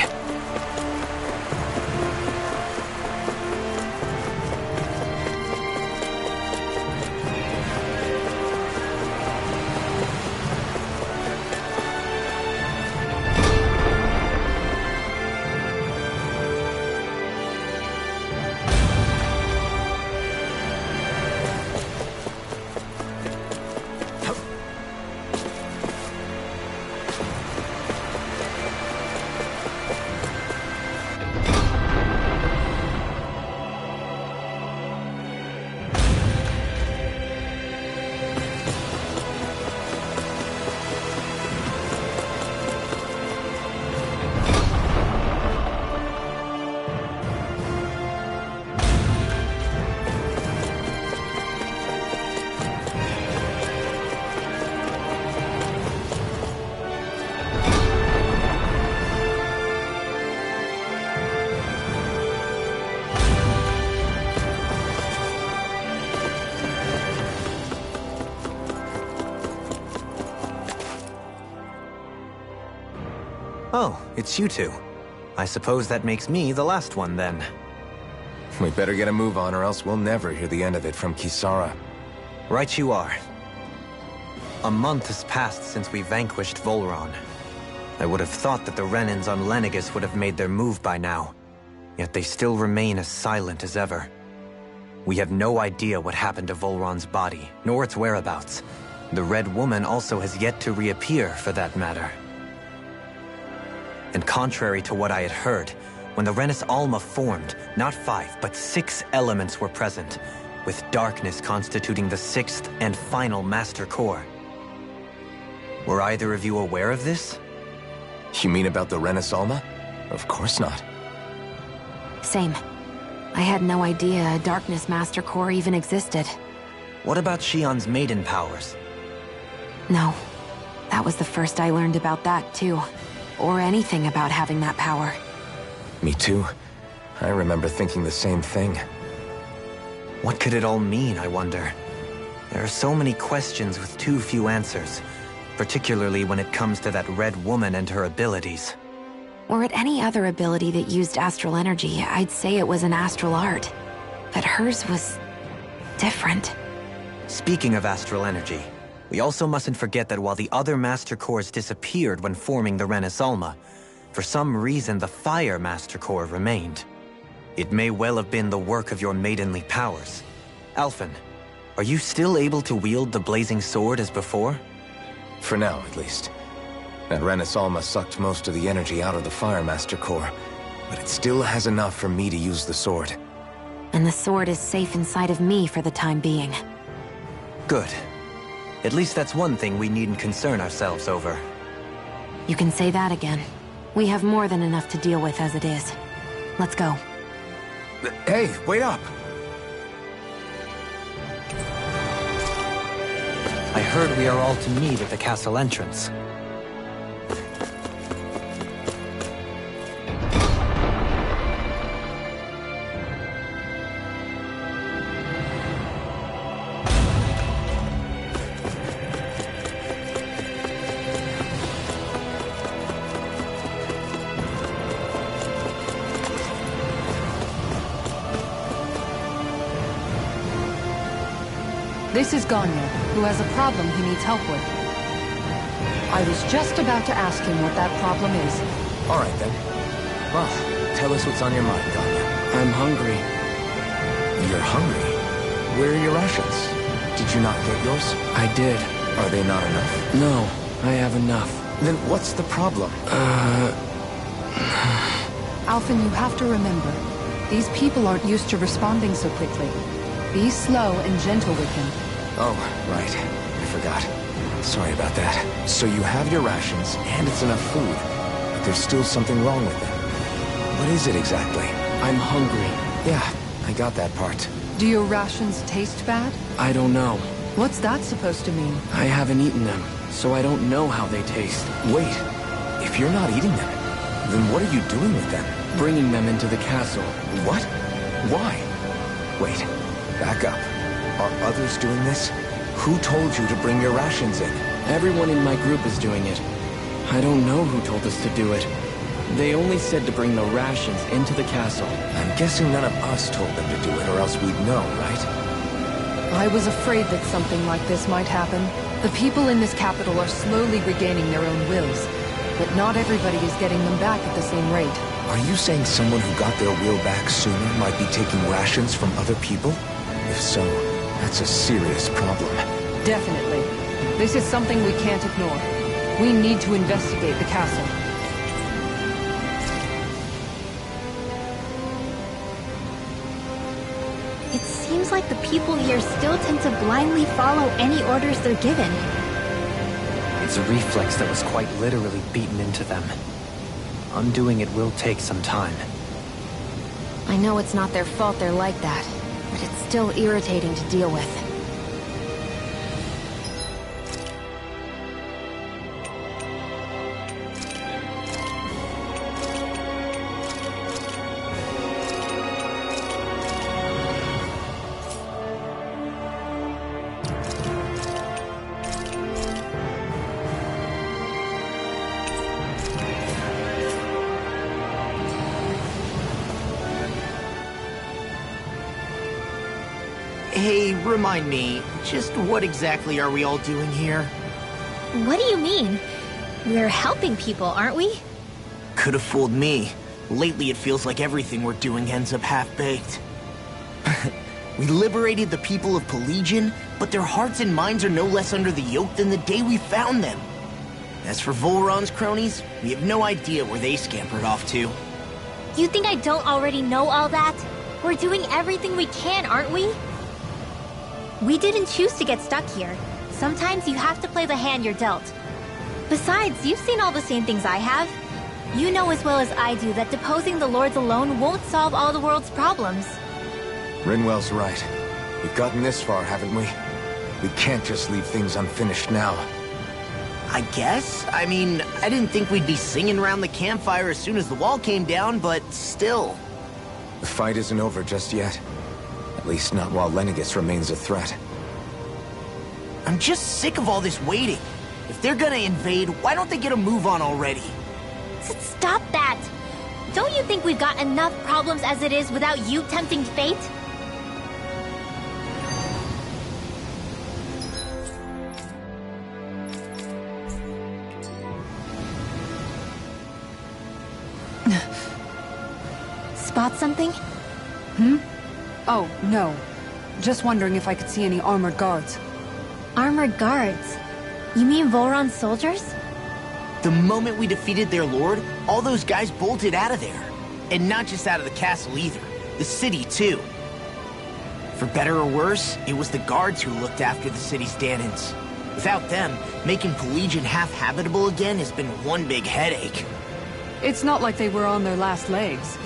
A: Oh, it's you two. I suppose that makes me the last one, then.
H: We better get a move on, or else we'll never hear the end of it from Kisara.
A: Right you are. A month has passed since we vanquished Volron. I would have thought that the Renans on Lenegis would have made their move by now. Yet they still remain as silent as ever. We have no idea what happened to Volron's body, nor its whereabouts. The Red Woman also has yet to reappear, for that matter. And contrary to what I had heard, when the Renis Alma formed, not 5, but 6 elements were present, with darkness constituting the 6th and final Master Core. Were either of you aware of this?
H: You mean about the Renis Alma? Of course not.
C: Same. I had no idea a Darkness Master Core even existed.
A: What about Shionne's maiden powers?
C: No. That was the first I learned about that, too. Or anything about having that power.
H: Me too. I remember thinking the same thing.
A: What could it all mean, I wonder? There are so many questions with too few answers, particularly when it comes to that Red Woman and her abilities.
C: Were it any other ability that used astral energy, I'd say it was an astral art. But hers was different.
A: Speaking of astral energy, we also mustn't forget that while the other Master Cores disappeared when forming the Renis Alma, for some reason the Fire Master Core remained. It may well have been the work of your maidenly powers. Alphen, are you still able to wield the blazing sword as before?
H: For now, at least. That Renis Alma sucked most of the energy out of the Fire Master Core, but it still has enough for me to use the sword.
C: And the sword is safe inside of me for the time being.
A: Good. At least that's one thing we needn't concern ourselves over.
C: You can say that again. We have more than enough to deal with as it is. Let's go.
H: Hey, wait up!
A: I heard we are all to meet at the castle entrance.
B: This is Ganya, who has a problem he needs help with. I was just about to ask him what that problem is.
H: All right, then. Well, tell us what's on your mind, Ganya.
E: I'm hungry.
H: You're hungry? Where are your rations? Did you not get yours?
E: I did.
H: Are they not enough?
E: No, I have enough.
H: Then what's the problem?
B: Alphen, you have to remember, these people aren't used to responding so quickly. Be slow and gentle with them.
H: Oh, right. I forgot. Sorry about that. So you have your rations, and it's enough food, but there's still something wrong with them. What is it exactly?
E: I'm hungry.
H: Yeah, I got that part.
B: Do your rations taste bad?
E: I don't know.
B: What's that supposed to mean?
E: I haven't eaten them, so I don't know how they taste.
H: Wait, if you're not eating them, then what are you doing with them?
E: Bringing them into the castle.
H: What? Why? Wait, back up. Are others doing this? Who told you to bring your rations in?
E: Everyone in my group is doing it. I don't know who told us to do it. They only said to bring the rations into the castle.
H: I'm guessing none of us told them to do it, or else we'd know, right?
B: I was afraid that something like this might happen. The people in this capital are slowly regaining their own wills, but not everybody is getting them back at the same rate.
H: Are you saying someone who got their will back sooner might be taking rations from other people? If so, that's a serious problem.
B: Definitely. This is something we can't ignore. We need to investigate the castle.
F: It seems like the people here still tend to blindly follow any orders they're given.
A: It's a reflex that was quite literally beaten into them. Undoing it will take some time.
C: I know it's not their fault they're like that, but it's still irritating to deal with.
G: Hey, remind me, just what exactly are we all doing here?
F: What do you mean? We're helping people, aren't we?
G: Could have fooled me. Lately it feels like everything we're doing ends up half-baked. We liberated the people of Pelegion, but their hearts and minds are no less under the yoke than the day we found them. As for Volron's cronies, we have no idea where they scampered off to.
F: You think I don't already know all that? We're doing everything we can, aren't we? We didn't choose to get stuck here. Sometimes you have to play the hand you're dealt. Besides, you've seen all the same things I have. You know as well as I do that deposing the lords alone won't solve all the world's problems.
H: Rinwell's right. We've gotten this far, haven't we? We can't just leave things unfinished now.
G: I guess? I mean, I didn't think we'd be singing around the campfire as soon as the wall came down, but still.
H: The fight isn't over just yet. At least not while Lenegis remains a threat.
G: I'm just sick of all this waiting. If they're gonna invade, why don't they get a move on already?
F: Stop that! Don't you think we've got enough problems as it is without you tempting fate? Spot something?
B: Oh, no. Just wondering if I could see any armored guards.
F: Armored guards? You mean Volron's soldiers?
G: The moment we defeated their lord, all those guys bolted out of there. And not just out of the castle either. The city, too. For better or worse, it was the guards who looked after the city's Dahnans. Without them, making Pelegion half-habitable again has been one big headache.
B: It's not like they were on their last legs.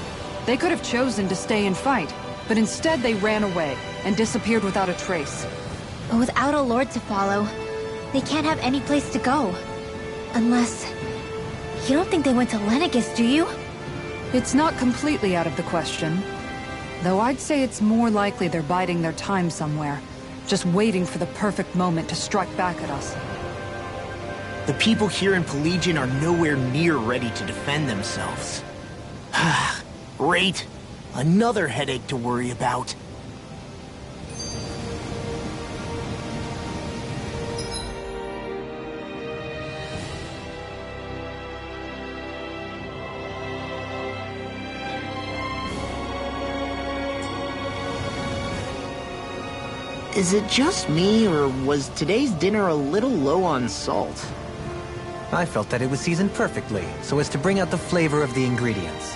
B: They could have chosen to stay and fight, but instead they ran away and disappeared without a trace.
F: But without a lord to follow, they can't have any place to go. Unless... You don't think they went to Lenegis, do you?
B: It's not completely out of the question. Though I'd say it's more likely they're biding their time somewhere, just waiting for the perfect moment to strike back at us.
G: The people here in Pelegion are nowhere near ready to defend themselves. Great. Another headache to worry about. Is it just me, or was today's dinner a little low on salt?
A: I felt that it was seasoned perfectly, so as to bring out the flavor of the ingredients.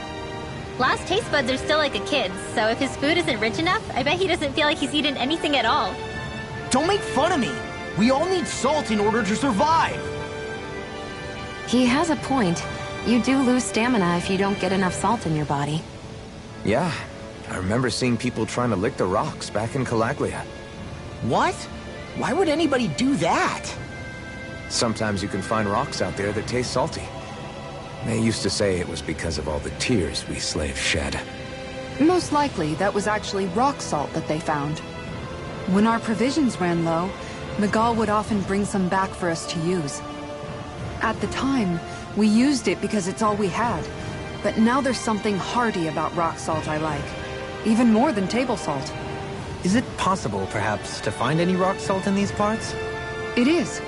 F: Last taste buds are still like a kid's, so if his food isn't rich enough, I bet he doesn't feel like he's eaten anything at all.
G: Don't make fun of me! We all need salt in order to survive!
C: He has a point. You do lose stamina if you don't get enough salt in your body.
H: Yeah, I remember seeing people trying to lick the rocks back in Calaglia.
G: What? Why would anybody do that?
H: Sometimes you can find rocks out there that taste salty. They used to say it was because of all the tears we slaves shed.
B: Most likely, that was actually rock salt that they found. When our provisions ran low, Miguel would often bring some back for us to use. At the time, we used it because it's all we had. But now there's something hearty about rock salt I like. Even more than table salt.
A: Is it possible, perhaps, to find any rock salt in these parts?
B: It is.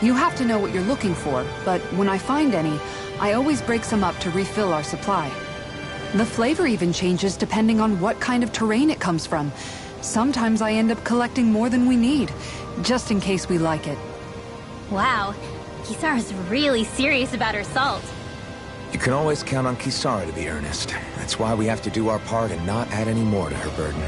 B: You have to know what you're looking for, but when I find any, I always break some up to refill our supply. The flavor even changes depending on what kind of terrain it comes from. Sometimes I end up collecting more than we need, just in case we like it.
F: Wow, Kisara's really serious about her salt.
H: You can always count on Kisara to be earnest. That's why we have to do our part and not add any more to her burden.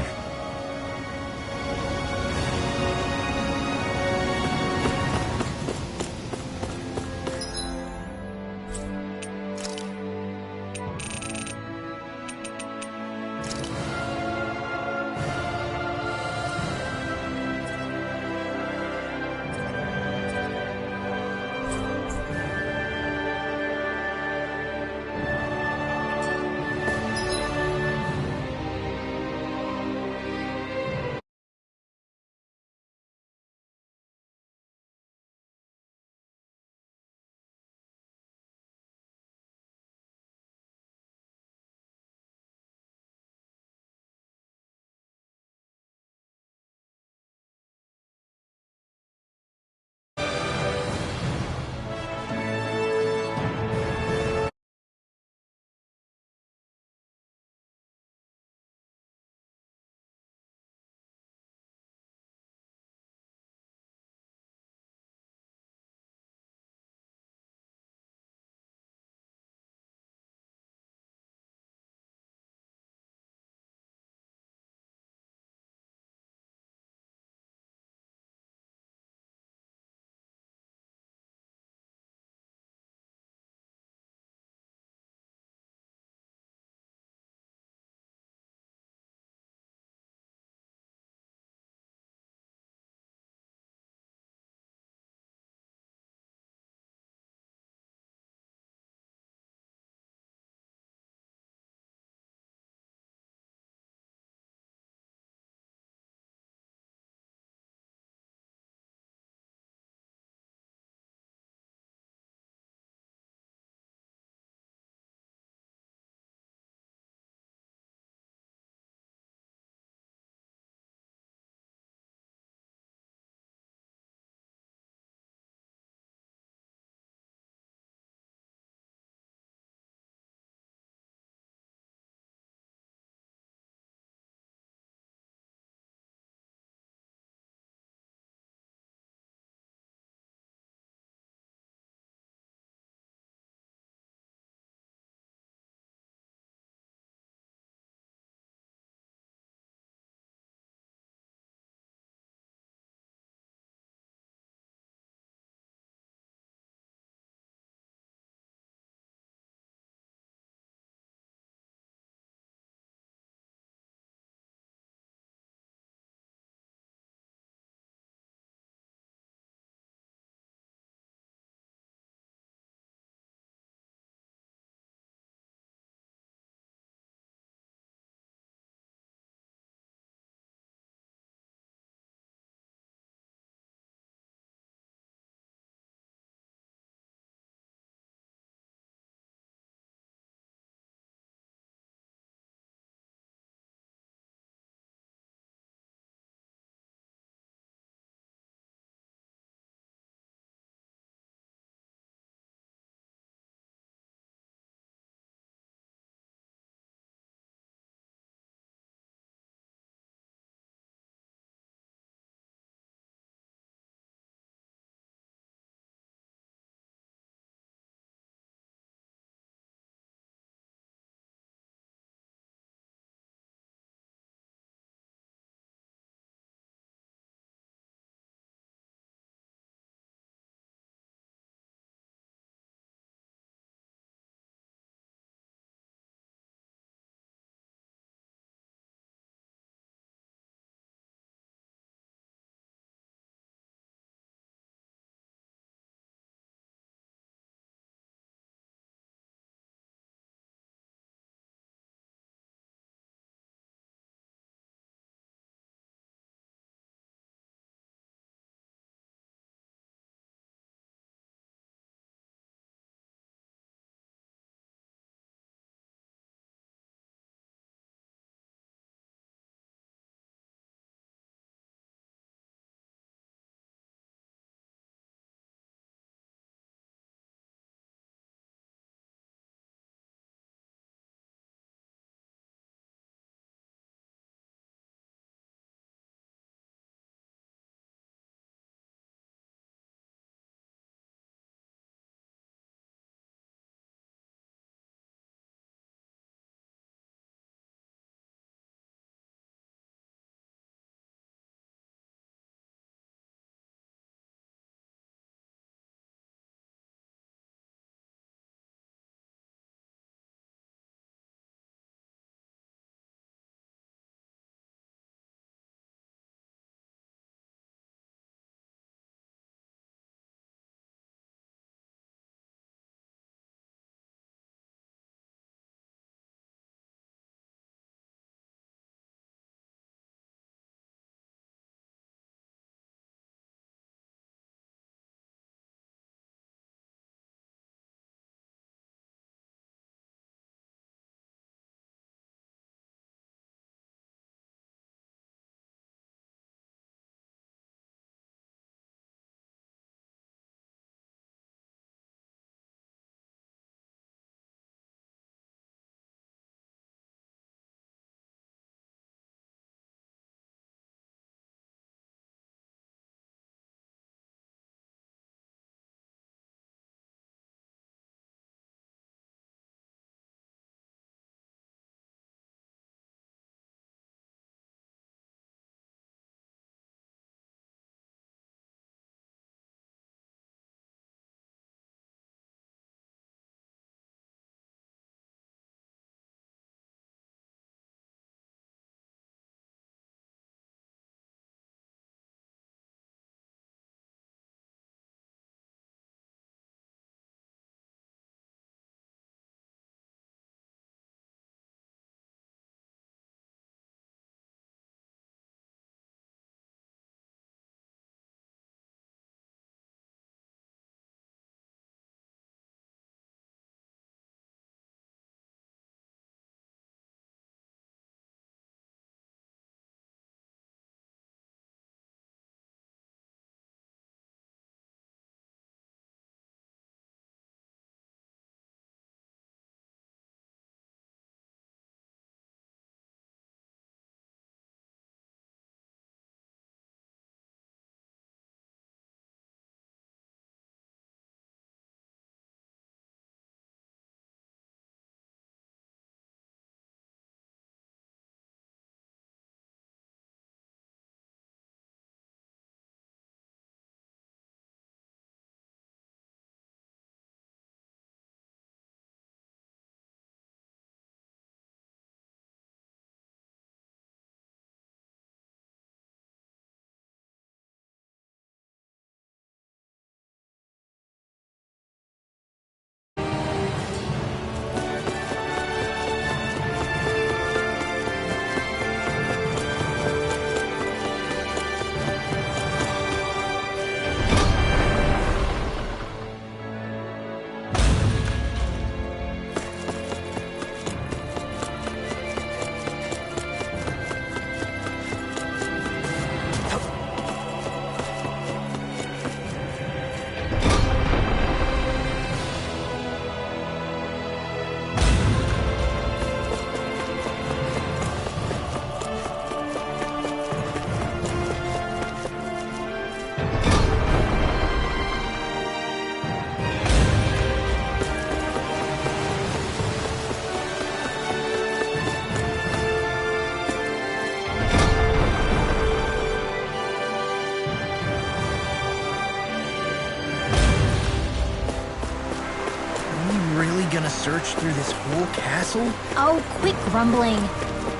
E: gonna search through this whole castle?
F: Oh, quit grumbling.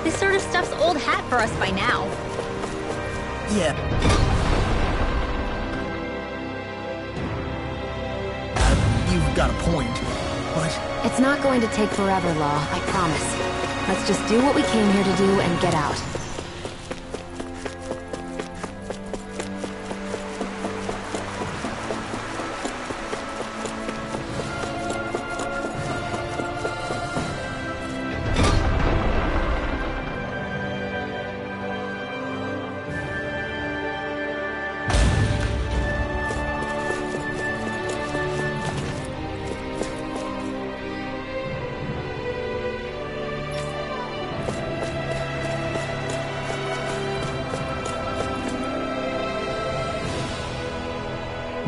F: This sort of stuff's old hat for us by now.
E: Yeah. You've got a point, but...
C: It's not going to take forever, Law, I promise. Let's just do what we came here to do and get out.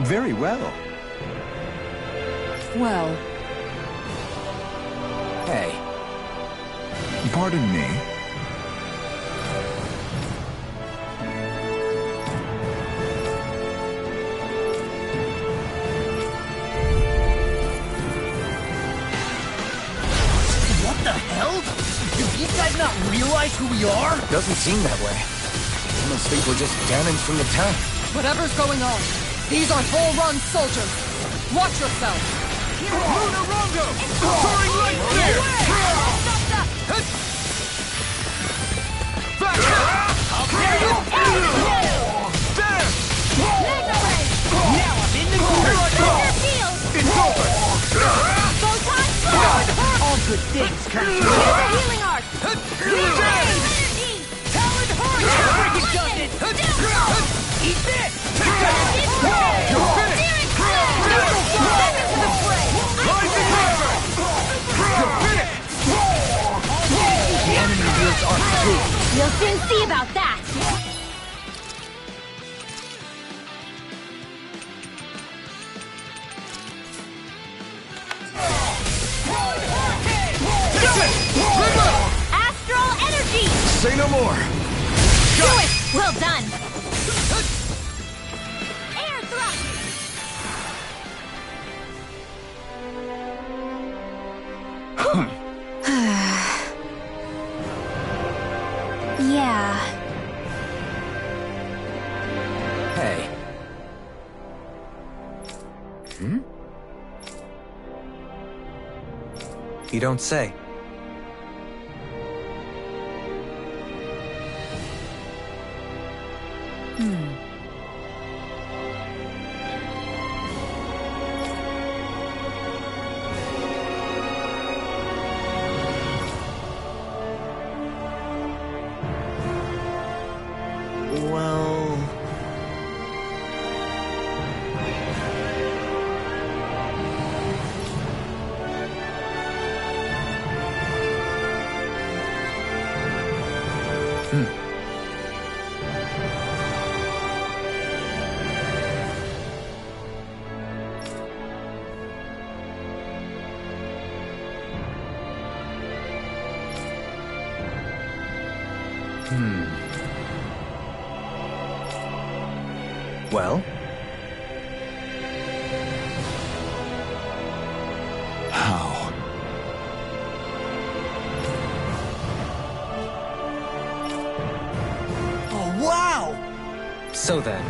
E: Very well.
B: Well,
H: Hey,
E: Pardon me?
I: What the hell? Do these guys not realize who we are?
H: doesn't seem that way. Almost think we're just Danins from the town.
B: whatever's going on, these are Volrun soldiers. Watch yourself.
D: Lunarongo! Soaring light spear! Back up!
F: How dare you!
D: There!
F: Mega Ray!
I: Now I'm in the groove.
D: Here I go!
F: Your field!
D: It's over!
F: Photon Sword!
I: All good things come to
F: Use the healing arc!
D: Healing
F: Energy!
I: Talon Horn! Freaking does it! Eat this!
D: You're finished! Rising River! You're finished!
I: The enemy wields arc too.
F: You'll soon see about that! Astral energy!
H: Say no more!
F: Do it! Well done! Air thrust! Yeah.
H: Hey.
A: You don't say.
E: Well...
A: Well?
E: How? Oh, wow!
A: So then,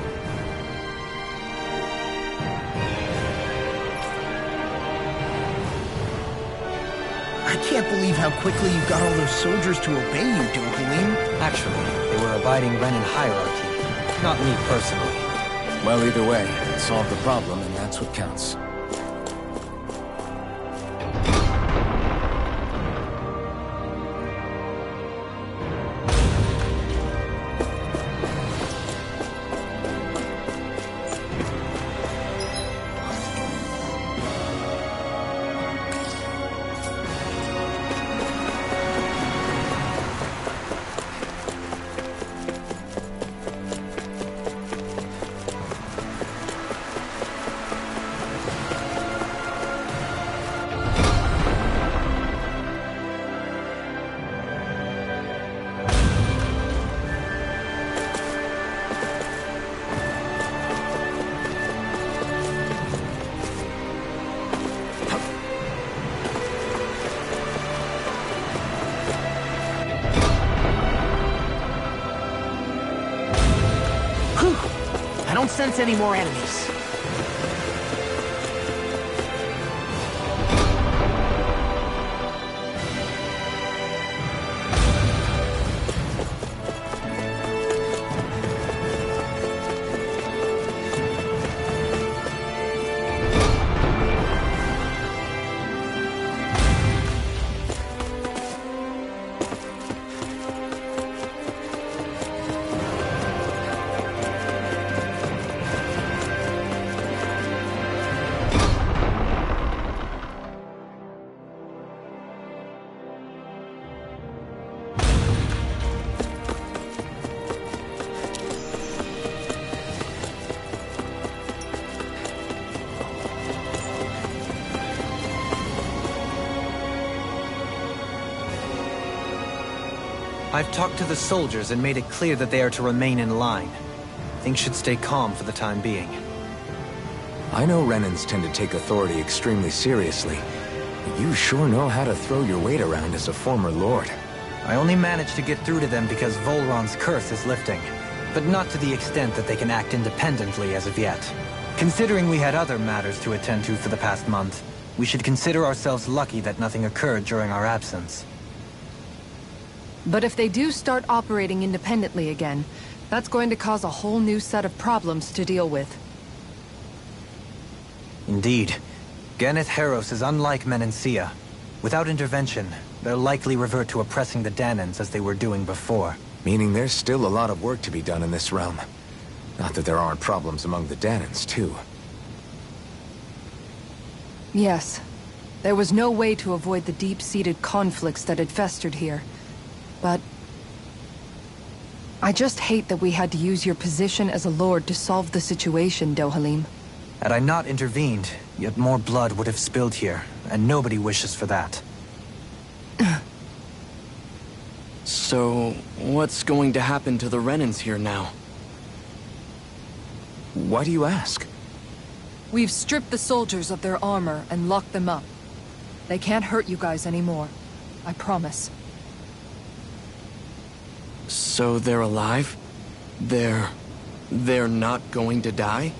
E: I can't believe how quickly you got all those soldiers to obey you, Dogalim.
A: actually, they were abiding Renan hierarchy. Not me personally.
H: Well, either way, it solved the problem, and that's what counts.
G: I don't sense any more enemies.
A: I've talked to the soldiers and made it clear that they are to remain in line. Things should stay calm for the time being.
H: I know Renans tend to take authority extremely seriously, but you sure know how to throw your weight around as a former lord.
A: I only managed to get through to them because Volron's curse is lifting, but not to the extent that they can act independently as of yet. Considering we had other matters to attend to for the past month, we should consider ourselves lucky that nothing occurred during our absence.
B: But if they do start operating independently again, that's going to cause a whole new set of problems to deal with.
A: Indeed. Ganneth Heros is unlike Menancia. Without intervention, they'll likely revert to oppressing the Dahnans as they were doing before.
H: Meaning there's still a lot of work to be done in this realm. Not that there aren't problems among the Dahnans, too.
B: Yes. There was no way to avoid the deep-seated conflicts that had festered here. But I just hate that we had to use your position as a lord to solve the situation, Dohalim.
A: Had I not intervened, yet more blood would have spilled here, and nobody wishes for that.
J: So, what's going to happen to the Renans here now?
H: Why do you ask?
B: We've stripped the soldiers of their armor and locked them up. They can't hurt you guys anymore. I promise.
J: So they're alive? They're not going to die?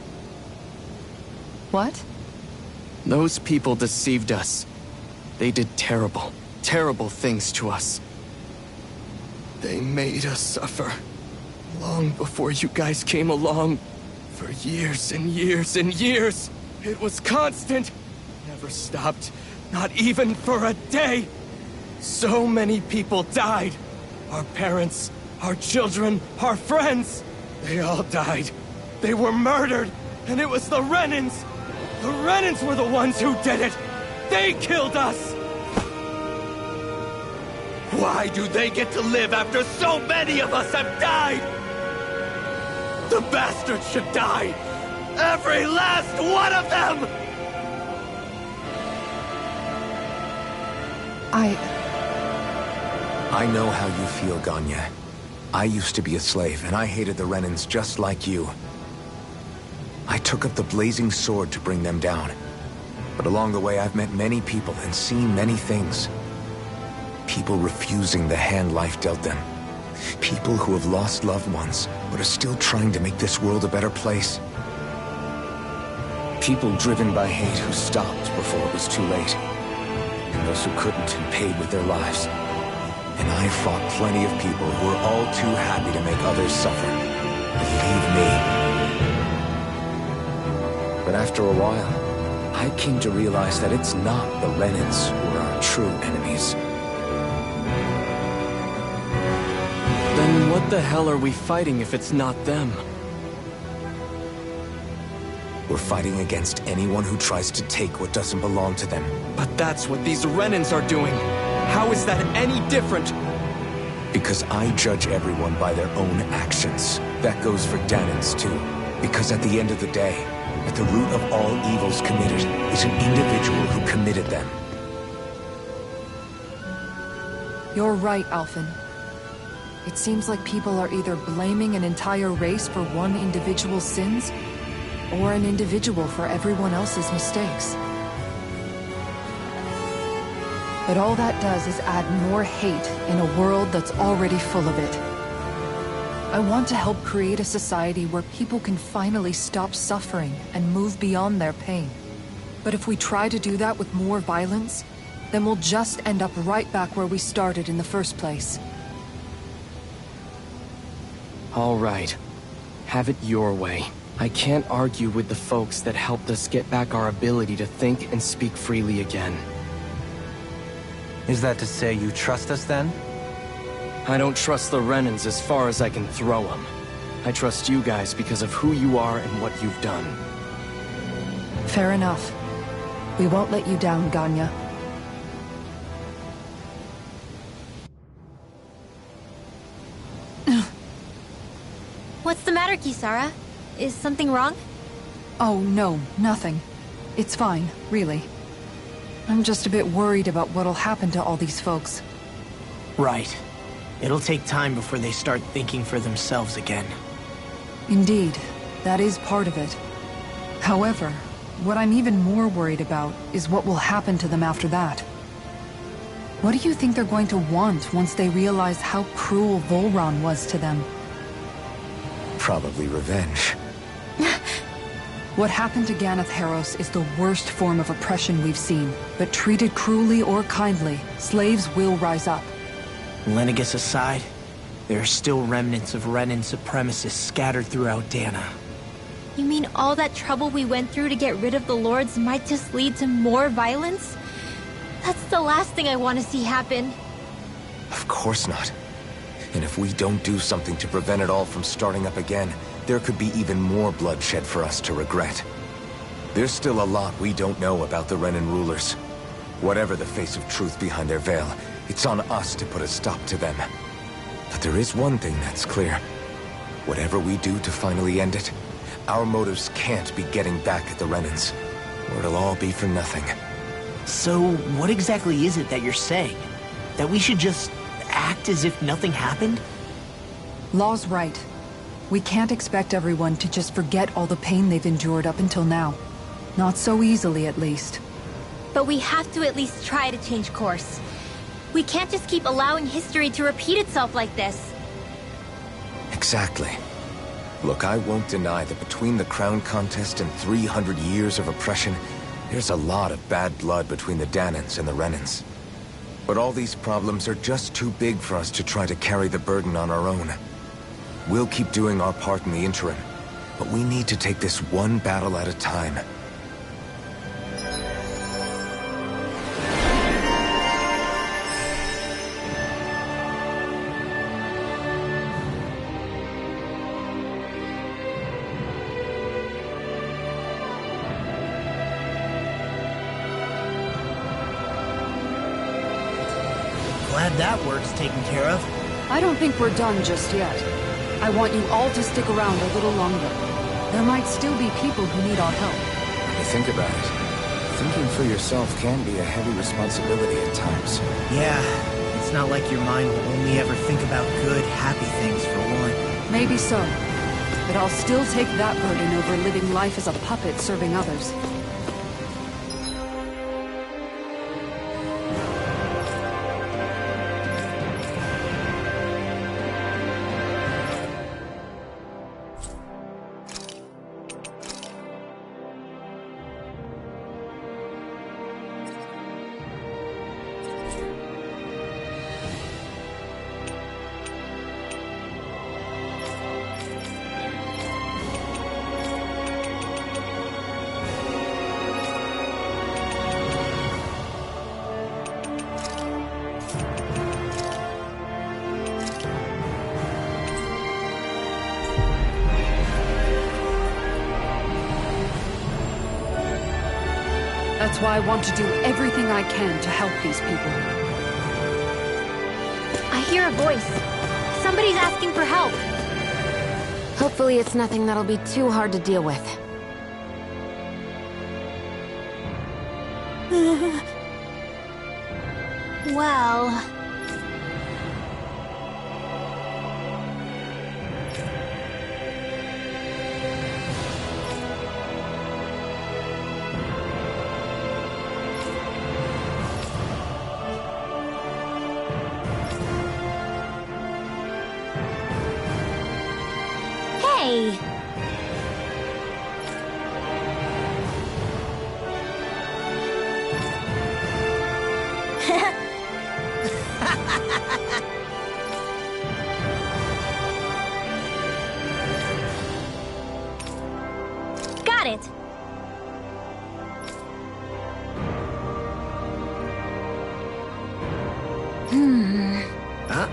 B: What?
J: Those people deceived us. They did terrible, terrible things to us. They made us suffer. Long before you guys came along. For years and years and years. It was constant. Never stopped. Not even for a day. So many people died. Our parents, our children, our friends. They all died. They were murdered. And it was the Renans. The Renans were the ones who did it. They killed us. Why do they get to live after so many of us have died? The bastards should die. Every last one of them!
H: I know how you feel, Ganya. I used to be a slave, and I hated the Renans just like you. I took up the blazing sword to bring them down. But along the way, I've met many people and seen many things. People refusing the hand life dealt them. People who have lost loved ones, but are still trying to make this world a better place. People driven by hate who stopped before it was too late. And those who couldn't and paid with their lives. And I fought plenty of people who were all too happy to make others suffer. Believe me. But after a while, I came to realize that it's not the Renans who are our true enemies.
J: Then what the hell are we fighting if it's not them?
H: We're fighting against anyone who tries to take what doesn't belong to them.
J: But that's what these Renans are doing. How is that any different?
H: Because I judge everyone by their own actions. That goes for Dahnans too. Because at the end of the day, at the root of all evils committed is an individual who committed them.
B: You're right, Alphen. It seems like people are either blaming an entire race for one individual's sins, or an individual for everyone else's mistakes. But all that does is add more hate in a world that's already full of it. I want to help create a society where people can finally stop suffering and move beyond their pain. But if we try to do that with more violence, then we'll just end up right back where we started in the first place.
J: All right. Have it your way. I can't argue with the folks that helped us get back our ability to think and speak freely again.
A: Is that to say you trust us then?
J: I don't trust the Renans as far as I can throw them. I trust you guys because of who you are and what you've done.
B: Fair enough. We won't let you down, Ganya.
F: What's the matter, Kisara? Is something wrong?
B: Oh, no, nothing. It's fine, really. I'm just a bit worried about what'll happen to all these folks.
G: Right. It'll take time before they start thinking for themselves again.
B: Indeed, that is part of it. However, what I'm even more worried about is what will happen to them after that. What do you think they're going to want once they realize how cruel Volron was to them?
H: Probably revenge.
B: What happened to Ganeth Haros is the worst form of oppression we've seen, but treated cruelly or kindly, slaves will rise up.
G: Lenegis aside, there are still remnants of Renan supremacists scattered throughout Dana.
F: You mean all that trouble we went through to get rid of the Lords might just lead to more violence? That's the last thing I want to see happen.
H: Of course not. And if we don't do something to prevent it all from starting up again, there could be even more bloodshed for us to regret. There's still a lot we don't know about the Renan rulers. Whatever the face of truth behind their veil, it's on us to put a stop to them. But there is one thing that's clear. Whatever we do to finally end it, our motives can't be getting back at the Renans, or it'll all be for nothing.
G: So, what exactly is it that you're saying? That we should just act as if nothing happened?
B: Law's right. We can't expect everyone to just forget all the pain they've endured up until now. Not so easily, at least.
F: But we have to at least try to change course. We can't just keep allowing history to repeat itself like this.
H: Exactly. Look, I won't deny that between the crown contest and 300 years of oppression, there's a lot of bad blood between the Danans and the Renans. But all these problems are just too big for us to try to carry the burden on our own. We'll keep doing our part in the interim, but we need to take this one battle at a time.
G: Glad that work's taken care of.
B: I don't think we're done just yet. I want you all to stick around a little longer. There might still be people who need our help.
H: When you think about it, thinking for yourself can be a heavy responsibility at times.
G: Yeah, it's not like your mind will only ever think about good, happy things for one.
B: Maybe so. But I'll still take that burden over living life as a puppet serving others. That's why I want to do everything I can to help these people.
F: I hear a voice. Somebody's asking for help.
C: Hopefully it's nothing that'll be too hard to deal with.
F: Well... see. Got it!
G: Huh?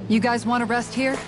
B: You guys want to rest here?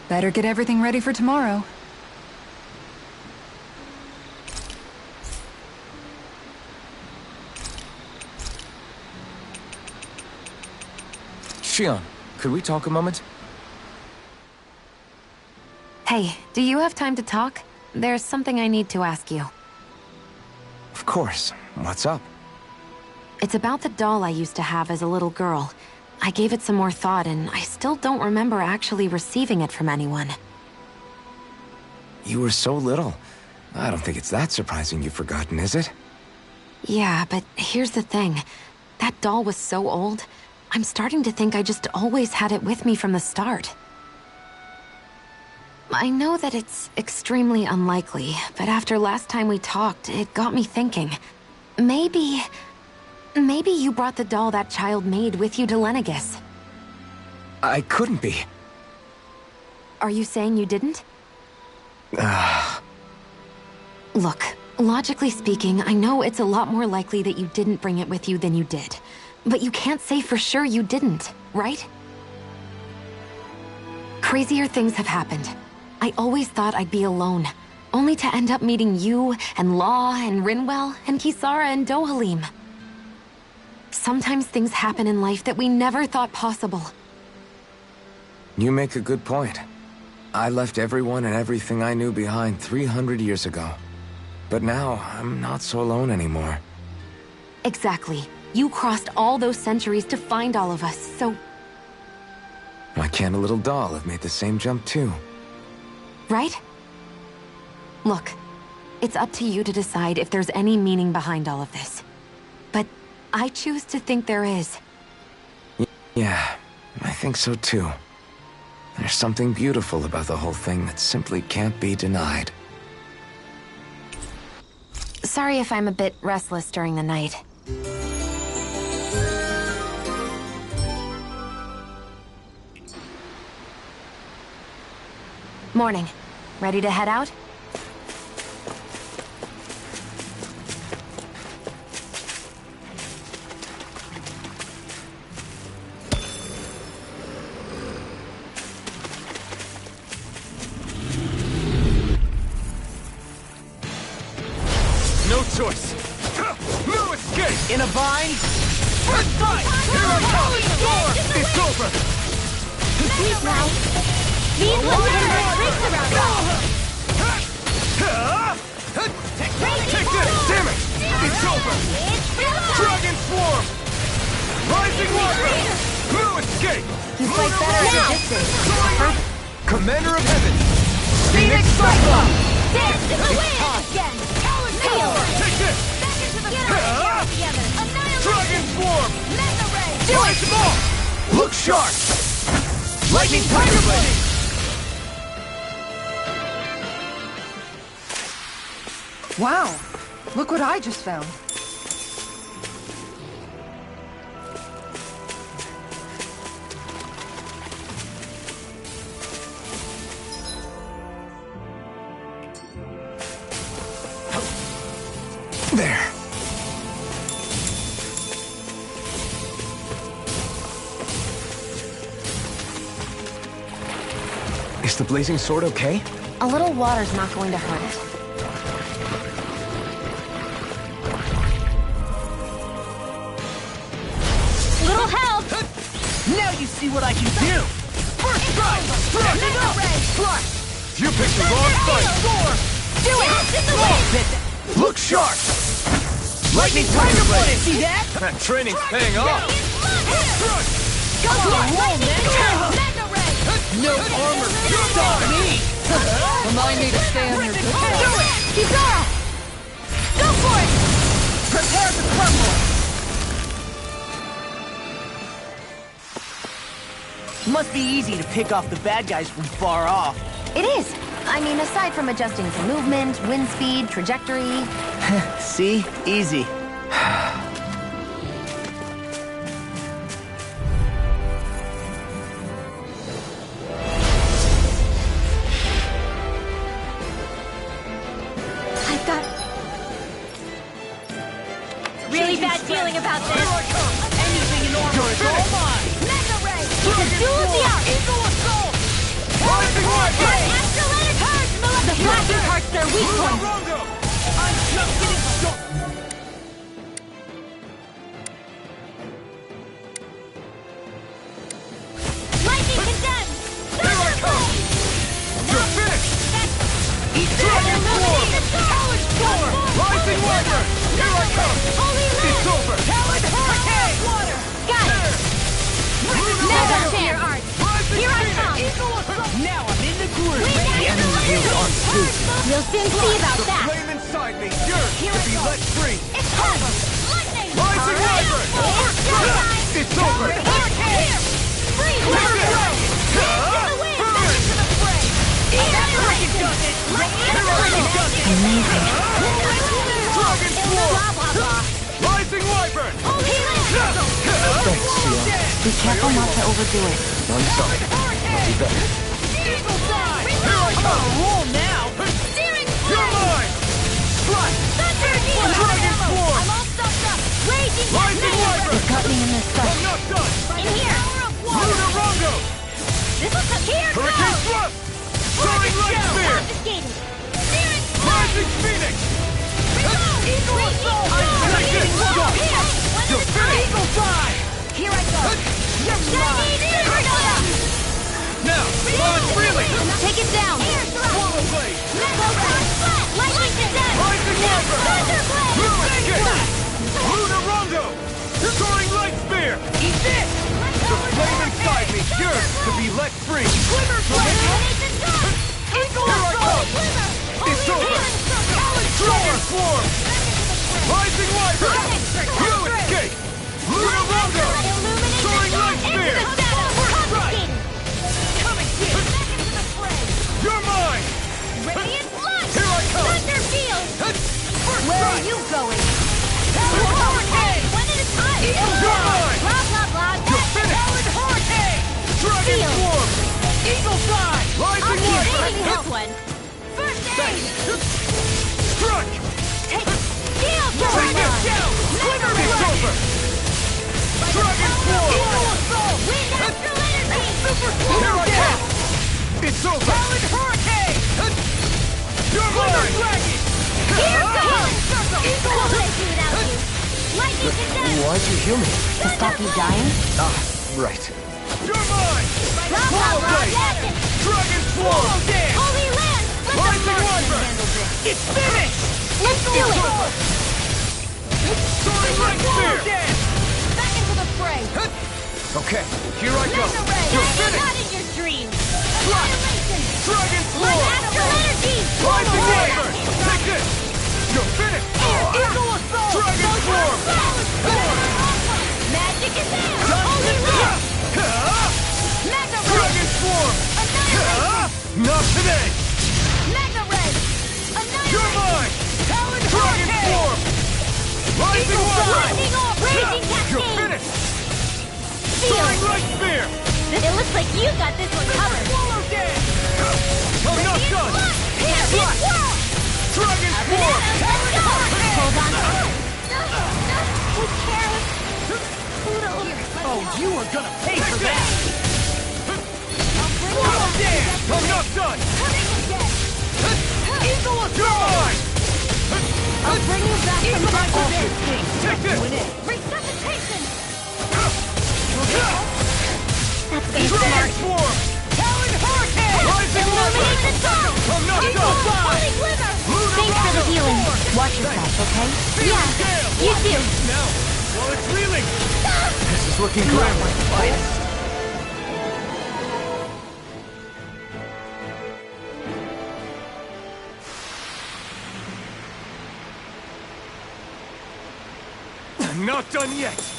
B: Better get everything ready for tomorrow.
H: Shionne, could we talk a moment?
C: Hey, do you have time to talk? There's something I need to ask you.
H: Of course. What's up?
C: It's about the doll I used to have as a little girl. I gave it some more thought, and I still don't remember actually receiving it from anyone.
H: You were so little. I don't think it's that surprising you've forgotten, is it?
C: Yeah, but here's the thing. That doll was so old, I'm starting to think I just always had it with me from the start. I know that it's extremely unlikely, but after last time we talked, it got me thinking. Maybe you brought the doll that child made with you to Lenegis.
H: I couldn't be.
C: Are you saying you didn't? Look, logically speaking, I know it's a lot more likely that you didn't bring it with you than you did. But you can't say for sure you didn't, right? Crazier things have happened. I always thought I'd be alone, only to end up meeting you, and Law, and Rinwell, and Kisara, and Dohalim. Sometimes things happen in life that we never thought possible.
H: You make a good point. I left everyone and everything I knew behind 300 years ago. But now, I'm not so alone anymore.
C: Exactly. You crossed all those centuries to find all of us, so...
H: Why can't a little doll have made the same jump too?
C: Right? Look, it's up to you to decide if there's any meaning behind all of this. But I choose to think there is.
H: Yeah, I think so too. There's something beautiful about the whole thing that simply can't be denied.
C: Sorry if I'm a bit restless during the night. Morning. Ready to head out?
D: No choice. No escape.
E: In a bind?
D: First fight. Here I come. Storm. It's over.
F: Please now. These legendary tricks around us.
D: Take this. Damn it. It's over. Dragon Swarm. Rising Water. No escape.
C: You fight better at a distance.
E: Commander of Heaven!
F: Phoenix Cyclone! Dance to the wind! Again! Feel!
D: Take this.
F: Back into the fray! Together! Annihilation!
D: Dragon Swarm.
F: Mega Ray!
D: Rise them all.
E: Look sharp! Lightning Tiger Blade!
B: Wow! Look what I just found.
H: There.
E: Is the blazing sword okay?
C: A little water's not going to hurt it.
F: Little help!
E: Now you see what I can do!
D: First strike.
F: Mega Ray!
D: You picked the wrong fight.
F: Do it! Dance in the wind!
E: Look sharp! Lightning Tiger Blade! See that?
D: That training's paying off.
F: Go for it! Mega Ray!
E: No armor can stop me!
B: Remind me to stay on your good side.
F: Do it! Kizara! Go for it!
E: Prepare to crumble! Must be easy to pick off the bad guys from far off.
C: It is. I mean, aside from adjusting to movement, wind speed, trajectory...
E: See? Easy.
C: I've got...
F: Really bad feeling about this.
E: Anything in order is all mine!
F: Mega Ray! It's a duel of the arts!
E: Eagle Assault!
D: Rising Water.
F: Astral Purge!
C: The flashing parts their weak point!
D: Rongo.
E: I'm just getting started!
F: Lightning condemned! Thunder Blade!
D: You're finished.
F: Dragon Swarm!
D: Rising Water. Here I come.
F: Holy
D: It's
F: Land!
D: over.
F: Hurricane! Water! Got it! Now that's your art! Here I come!
E: Now I'm in the groove!
F: The enemy
E: is on scoop.
F: You'll soon see about that!
D: Flame inside me. Yours to be let free.
F: It's over! Lightning!
D: Rising Water. It's over.
F: Here! Freeze! Dance in the wind! Back into the fray!
C: Amazing.
D: Dragon Swarm. Rising Wyvern.
H: Thanks, Shion.
C: Be careful not to overdo it.
H: I'm sorry. I'll be better.
F: Eagle Dive!
D: Here I come.
E: Roll now!
F: Steering
D: You're mine.
E: Strike!
F: Thunder Beam!
D: Dragon Swarm.
F: I'm all stuffed up! Raging
D: Rising Wyvern.
C: You've got me in this
D: I'm
C: fight.
D: not done.
F: In here!
D: Lunar Rongo.
F: This will come here!
D: Hurricane Thrust. Soaring Light Spear.
F: Confiscated! Steering
D: Rising Phoenix.
F: Eagle Assault!
D: Take this. Go. You're finished.
E: Eagle Dive!
F: Here I go!
E: You're mine!
D: Now, launch freely.
F: Take it down!
D: Swallow Blade.
F: Mega Ray! Lightning to death!
D: Rising Wyvern.
F: Thunder Blade!
D: Lunar Escape. Lunar Rondo! Soaring Light Spear!
F: Eat this!
D: The flame inside me yearns to be let free!
F: Glimmer Blade! Eagle
D: Here I
F: Assault!
D: come!
F: Glimmer!
D: It's over! Dragon Swarm! Rising Wyvern! You escape! Luna Rondo! Soaring Light Spear!
F: Coming here! Back into the fray!
D: You're mine!
F: Radiant Flush!
D: Here I come!
F: Thunder Field!
D: Where
F: are you going? Hurricane! One at a time!
D: You're mine!
F: Blah, blah, blah!
D: You're finished!
F: Powered Hurricane!
D: Dragon
F: Field.
D: Swarm!
F: Eagle Fly!
D: Rising
F: Let
D: Wyvern!
F: me help one! First aid!
D: Strike!
F: Take Field!
D: Take it down!
F: Glimmer
D: It's
F: Blade!
D: over! Dragon Swarm!
F: Eagle Assault! Wind Astral Energy! Super
D: Here I
F: Down!
D: come! It's over!
F: Powered Hurricane!
D: You're mine!
F: Dragon! Here goes! Eagle What would I do without you? Lightning Condemned!
H: Why'd you heal me?
C: To stop you dying?
H: Ah, right.
D: You're mine!
F: Blah, blah, blah! Yes!
D: Dragon Swarm!
F: Holy Land! Let the
D: Rising
F: Martians
D: Wyvern!
F: handle this!
D: It's finished!
F: Let's do it!
D: Soaring Light Spear!
F: Back into the fray!
H: Okay.
D: Here I go!
F: Mega Ray!
D: You're
F: Not
D: finished!
F: in your dreams! Annihilation!
D: Dragon
F: Light
D: Swarm!
F: Astral Energy!
D: Rising
F: Total
D: Wyvern! Take this! You're finished!
F: Eagle Assault!
D: Dragon Swarm!
F: Magic is there! Holy Land! Mega Ray!
D: Dragon Swarm!
F: Annihilation!
D: Not today!
F: Mega Ray! Annihilation!
D: You're mine!
F: Powered
D: Dragon
F: Hurricane!
D: Swarm! Rising Wyvern!
F: Lightning Orb! Raging
D: You're
F: Cascade!
D: finished! Soaring Light Spear!
F: It looks like you got this one covered! Swallow Dance!
D: I'm not done!
F: Here, swirl!
D: Dragon Swarm!
F: Hold on. Who cares?
E: Oh, you are gonna pay for that!
D: Swallow Dance! I'm not done!
F: Eagle
D: You're mine!
F: I'll bring you back from Dark Abyss.
D: Take this!
F: Resuscitation!
C: That's
D: Dragon Swarm!
F: Powered Hurricane!
D: Rising
F: Illuminate the
D: Wyvern!
F: sun!
D: I'm not
F: Eagle
D: done!
F: Holy Glimmer!
C: Thanks for the healing. Watch yourself, okay?
F: Yeah, you too.
D: Now, while it's reeling!
H: This is looking grim.
D: Not done yet!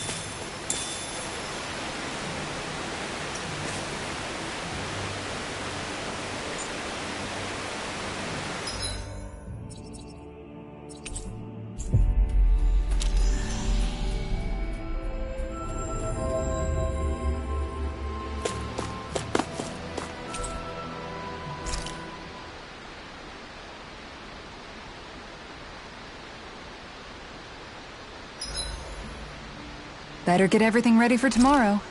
B: Better get everything ready for tomorrow.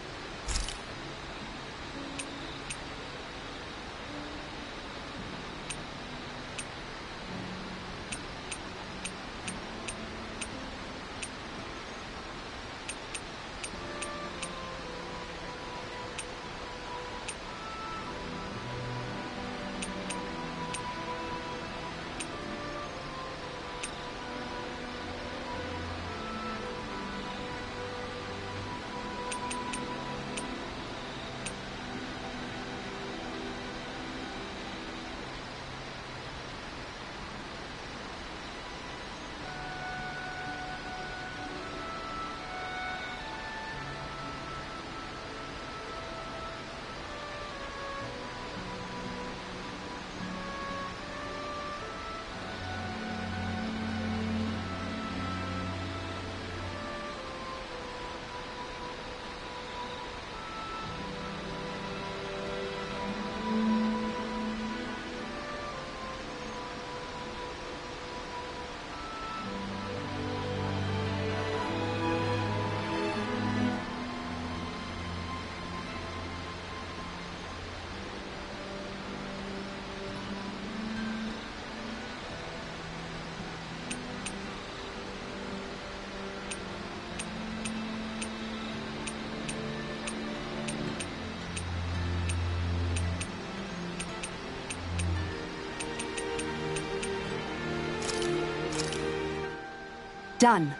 B: Done.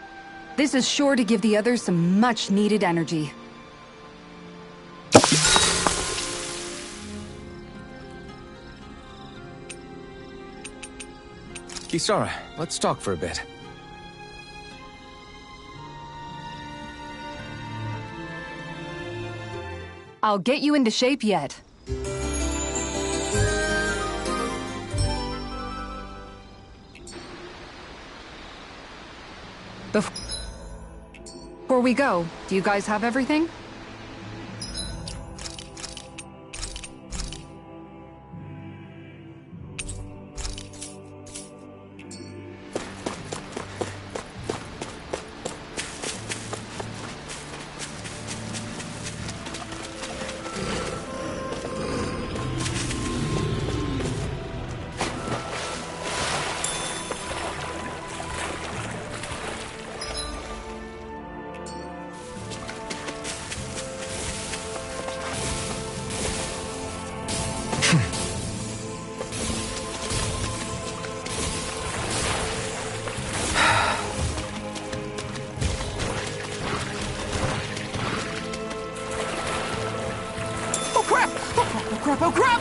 B: This is sure to give the others some much-needed energy.
E: Kisara, let's talk for a bit.
B: I'll get you into shape yet. Before we go, do you guys have everything?
E: Oh crap!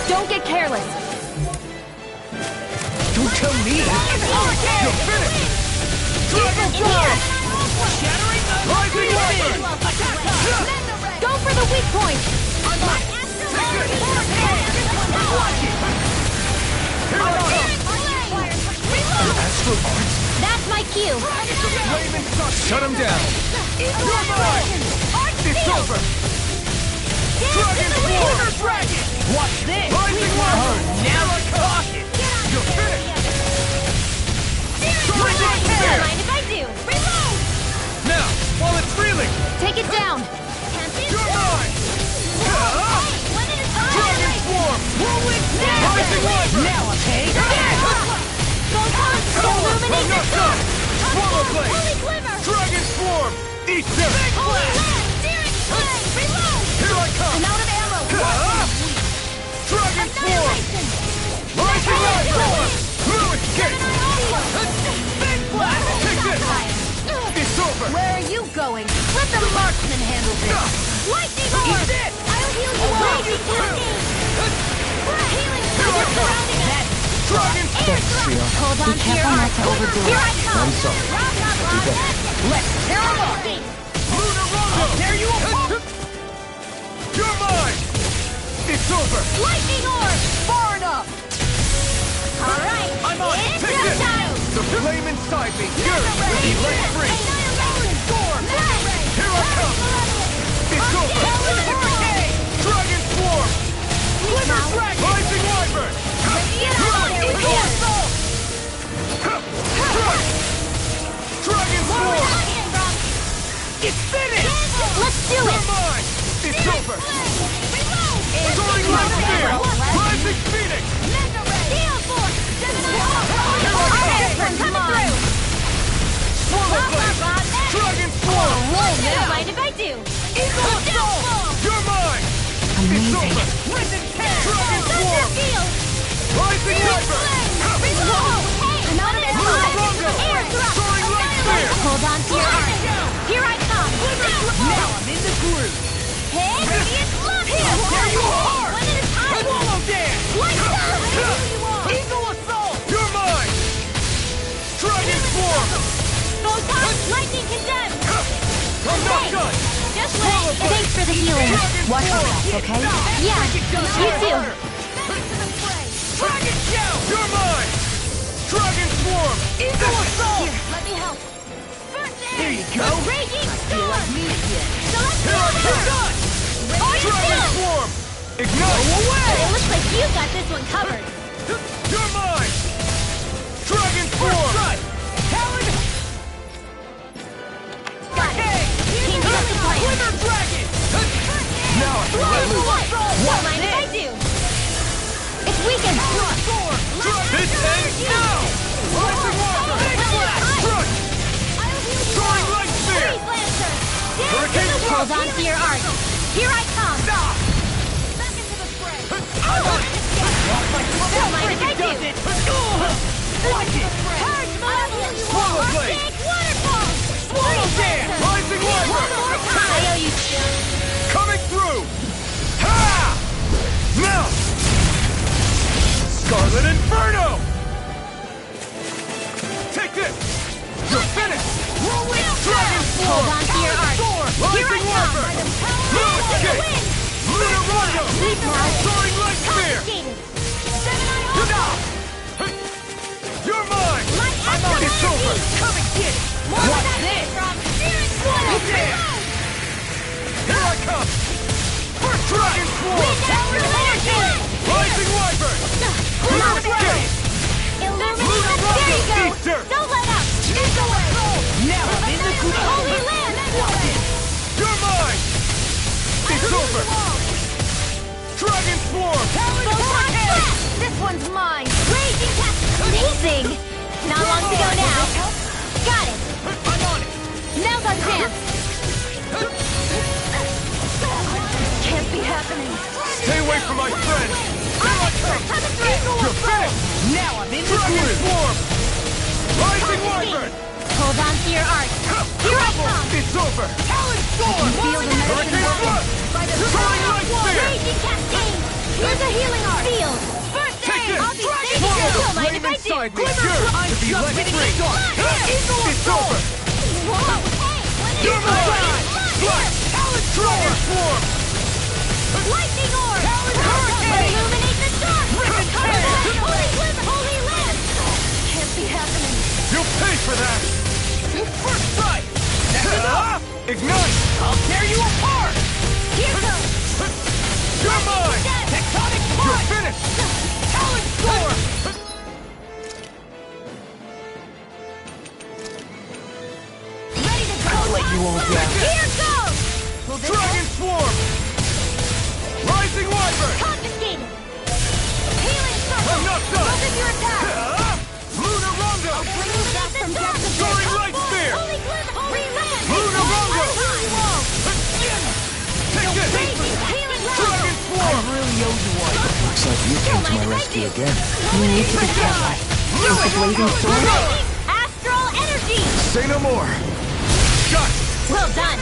F: Don't get careless.
E: Don't tell me! You're finished!
F: Dragon Flash! Shattering the
E: Rising Wyvern!
F: Go for the weak point!
E: Astral Arts?
F: That's my cue!
E: Shut him down!
F: You're mine!
E: It's over!
F: Dragon Swarm!
G: Watch this!
E: Rising Wyvern!
G: Now we're talking!
E: You're finished!
F: Don't mind if I do! Reload!
E: Now, while it's reeling!
F: Take it down!
E: You're mine! Dragon Swarm! Rising Wyvern!
G: Now, okay?
F: Illuminate the sun!
E: Swallow Blade!
F: Holy Glimmer!
E: Dragon Swarm! Eat them!
F: Holy Land! Searing Flame! Reload!
E: Here I come!
F: I'm out of ammo!
E: Dragon Swarm!
F: Annihilation!
E: Rising Wyvern! Through escape!
F: Big Blast!
E: Take this! It's over!
F: Where are you going? Let the marksman handle this! Lightning Orb! I'll heal you all! Raging Cascade! Healing Trigger surrounding us!
E: Dragon
F: Hold on to your heart! Here I come!
E: I'm sorry.
F: Let's tear them up!
E: Lunar Rondo!
G: There you are!
E: You're mine! It's over!
F: Lightning Orb!
G: Far enough!
F: Alright!
E: I'm on!
F: It's
E: Take
F: your
E: this!
F: time!
E: The flame inside me! Yours! Be let free!
F: Annihilation Storm!
E: Here I come! It's over! Dragon Swarm!
F: Glimmer
E: Dragon! Rising Wyvern! Dragon Swarm!
G: It's finished!
F: Let's do
E: You're
F: it!
E: mine! It's over! Soaring Light Spear! Rising Phoenix! Swallow Blade! Dragon Swarm!
F: Don't mind if I do!
E: You're mine! It's over! Dragon Swarm! Rising Wyvern!
F: I'm out of
E: Lunar
F: ammo!
E: Rondo! Soaring Light Spear!
F: Hold on to your heart! Here I come!
G: Now I'm in the groove!
F: Hey, it's locked!
G: There you are!
F: One at a time!
G: Swallow dance!
F: Lights up!
G: Eagle assault!
E: You're mine! Dragon Swarm!
F: Photon lightning condemned!
E: I'm not done!
F: Just wait! Thanks for the healing. Watch your back, okay? Yeah, you too!
G: Dragon Shell!
E: You're mine! Dragon Swarm!
G: Eagle assault!
F: Here, let me help.
E: Here you go!
F: Raging Storm!
E: Here I come! Dragon Swarm! Ignite!
F: It looks like you got this one covered.
E: You're mine! Dragon Swarm!
G: Talon!
F: Got it. Team Justifier.
G: Wither Dragon!
E: Now I can let loose!
F: Don't mind if I do. It's weakened.
E: This ends now! Rising Wyvern! Crunch! Soaring Light Spear! Hurricane Punch!
F: Hold on to your art. Here I come! Back into the fray! Don't mind if I do!
D: Watch it!
F: Purge mode!
D: Swallow blade!
F: Big waterfall!
D: Swallow dance! Rising
F: One
D: wyvern!
F: more time! I owe you two.
D: Coming through! Ha! Now! Scarlet Inferno! Take this! You're finished! Dragon Swarm!
F: Hold on to your art. Here I
D: Rising
F: come!
D: wyvern!
F: By the power
D: Moon
F: of the
D: kick!
F: wind!
D: Lunar Rondo! Soaring light spear!
F: Confiscated! Seven-eye
D: You're
F: Ultra!
D: You're mine!
F: My astral
D: It's over!
F: energy!
D: Come and get it!
F: More where that came from! Spirit Swallow!
D: Here I come! First Dragon Swarm!
F: Wind astral energy!
D: Rising wyvern! Lunar kick!
F: Illuminate the... There you go!
D: Eat dirt!
F: Don't let up! Sneak away!
G: Now I'm in the good
F: Holy Land!
D: You're mine! It's over! Dragon Swarm!
F: This one's mine! Raging Cat! Amazing! Not long to go now. Got it!
D: I'm on it!
F: Now's our chance! Can't be happening!
D: Stay away from my friend!
F: Coming through!
D: You're finished!
G: Now I'm in the
D: Dragon
G: groove.
D: Swarm! Rising wyvern!
F: Hold on to your art! Here I come!
D: It's over! Talon Storm!
F: Feel the medicine
D: Hurricane
F: working!
D: Flood!
F: By the
D: Soaring
F: power
D: light
F: of war!
D: spear!
F: Raging Cascade! Here's a healing art! Sealed! First
D: Take
F: aid!
D: this!
F: I'll be
D: Dragon
F: safe
D: Swarm!
F: too! Don't mind if I do!
D: Inside me! Yours to be let free! It's over!
F: Whoa! Hey!
D: You're mine! Flash! Talon Dragon Swarm!
F: Lightning orb!
D: Hurricane!
F: Illuminate the dark!
D: Rip it
F: Cover
D: down!
F: that! Holy land! Can't be happening!
D: You'll pay for that! First strike! Ignite!
G: I'll tear you apart!
F: Here goes!
D: You're mine!
G: Tectonic
D: You're
G: punch!
D: finished! Talon Storm!
F: Ready to go!
G: I'll let you all down.
F: Here goes!
D: Dragon Swarm! Rising wyvern!
F: Confiscated! Healing circle!
D: I'm not done!
F: Focus your attack!
D: Lunar Rondo!
F: Bring you back from death to
D: Soaring light spear!
F: Holy glimmer! Holy land!
D: Lunar Rondo! Take this!
F: Healing
D: Dragon Swarm!
G: Really owe you one.
H: Looks like you came to my rescue again.
B: You need to be careful. With the blazing sword?
F: Astral energy!
H: Say no more.
D: Shot!
F: Well done!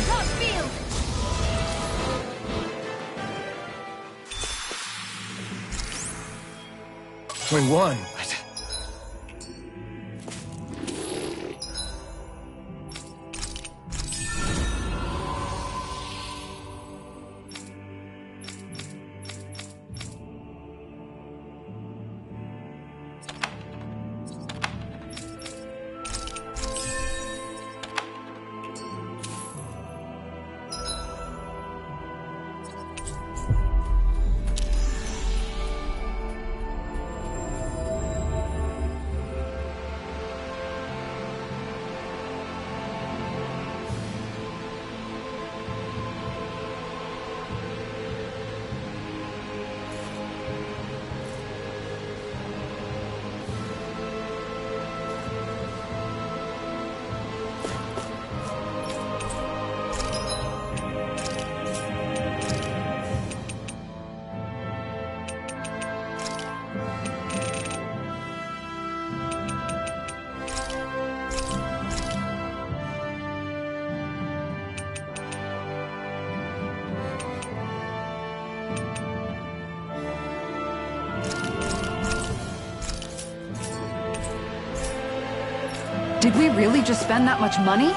H: We won.
B: Did we really just spend that much money?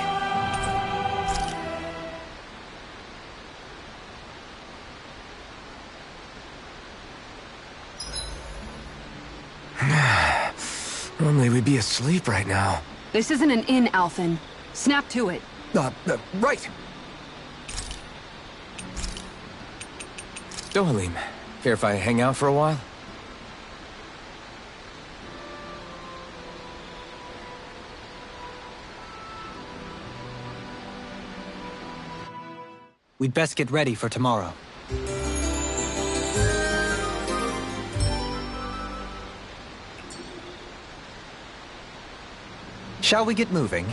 H: Normally we'd be asleep right now.
B: This isn't an inn, Alphen. Snap to it.
H: Right. Dohalim, care if I hang out for a while?
A: We'd best get ready for tomorrow. Shall we get moving?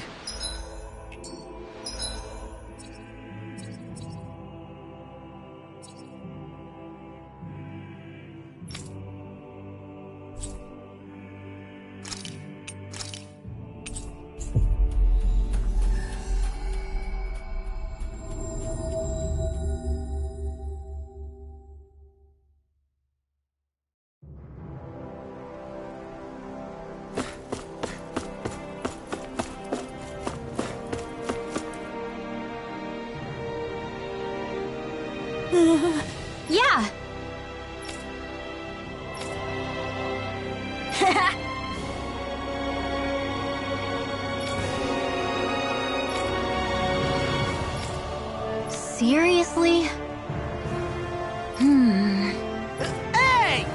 F: Seriously?
G: Hey!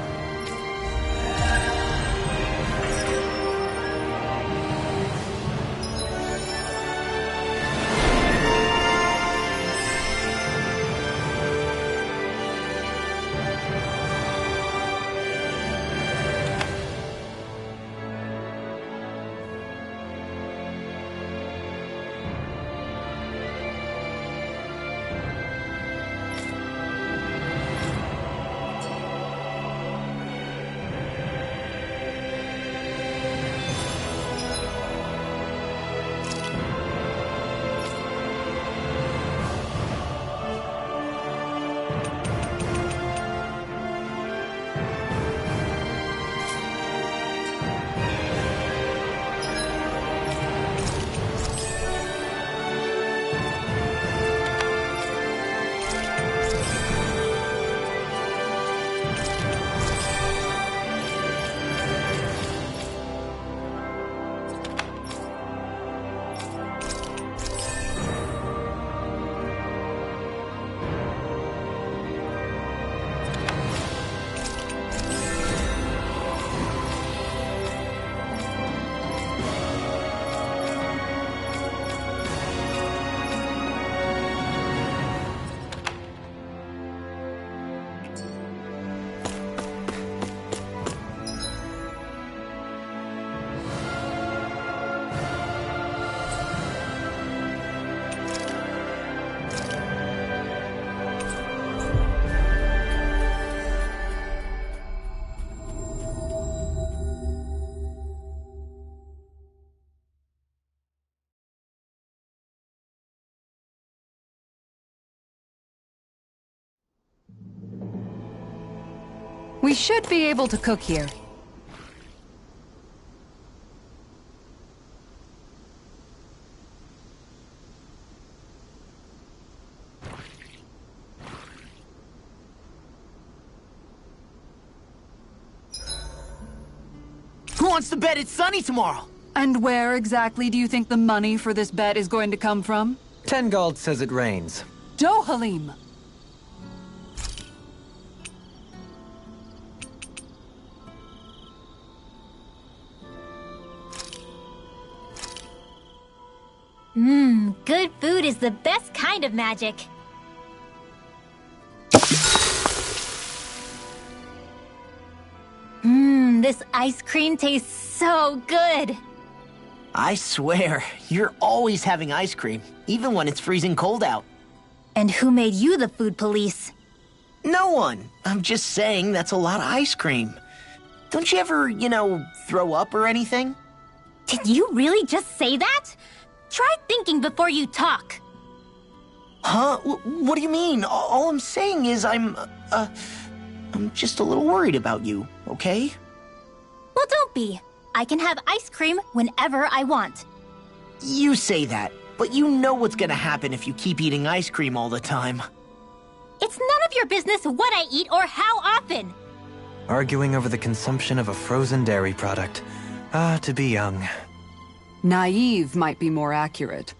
B: We should be able to cook here.
G: Who wants to bet it's sunny tomorrow?
B: And where exactly do you think the money for this bet is going to come from?
A: Tengald says it rains.
B: Dohalim!
F: Good food is the best kind of magic. This ice cream tastes so good.
G: I swear, you're always having ice cream, even when it's freezing cold out.
F: And who made you the food police?
G: No one. I'm just saying that's a lot of ice cream. Don't you ever, throw up or anything?
F: Did you really just say that? Try thinking before you talk.
G: Huh? What do you mean? All I'm saying is I'm just a little worried about you, okay?
F: Well, don't be. I can have ice cream whenever I want.
G: You say that, but you know what's gonna happen if you keep eating ice cream all the time.
F: It's none of your business what I eat or how often.
A: Arguing over the consumption of a frozen dairy product. Ah, to be young.
B: Naive might be more accurate.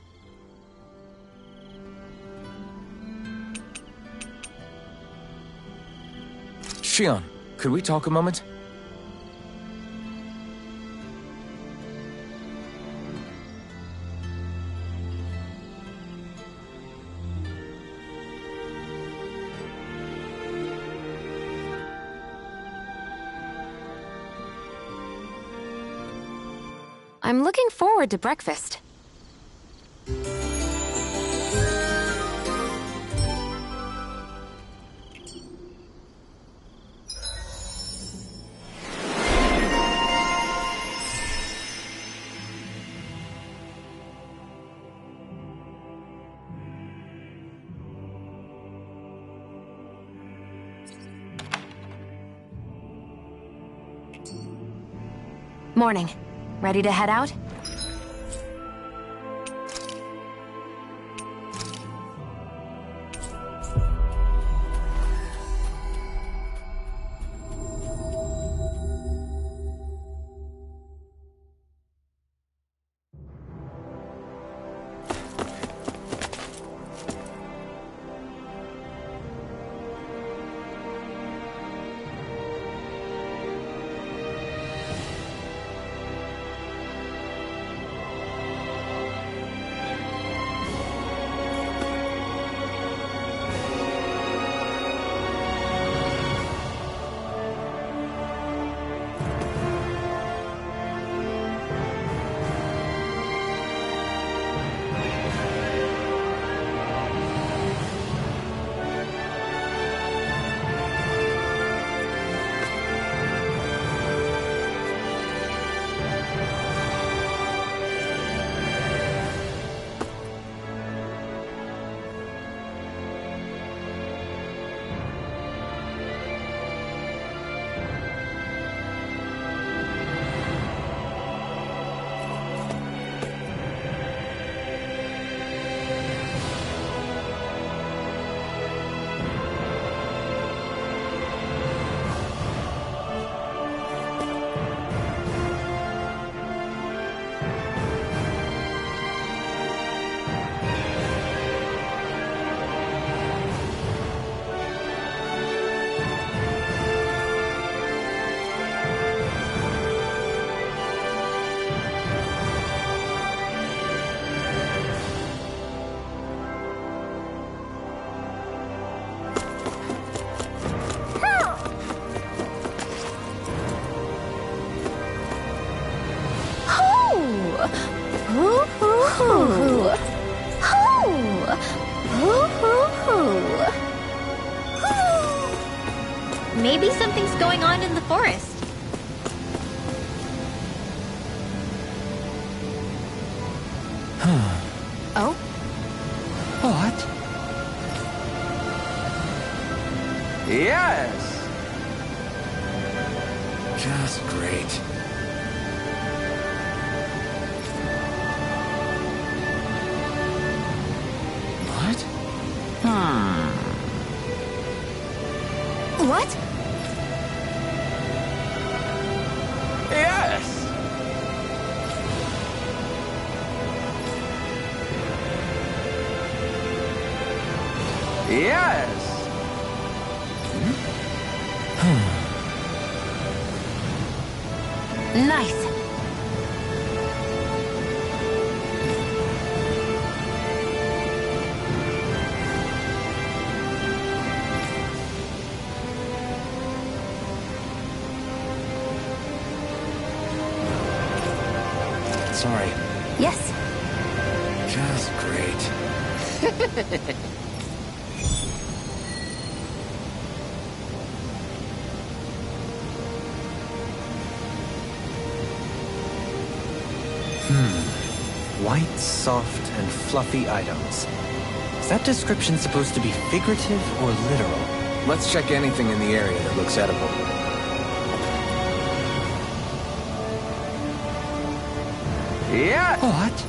E: Shion, could we talk a moment?
C: I'm looking forward to breakfast. Morning. Ready to head out?
F: Maybe something's going on in the forest. Oh?
E: What? Yes!
H: Just great.
E: What?
F: What?
E: Yes! Yes!
C: Nice.
H: Sorry.
C: Yes.
H: Just great.
A: White, soft, and fluffy items. Is that description supposed to be figurative or literal?
H: Let's check anything in the area that looks edible.
E: Yeah!
A: What?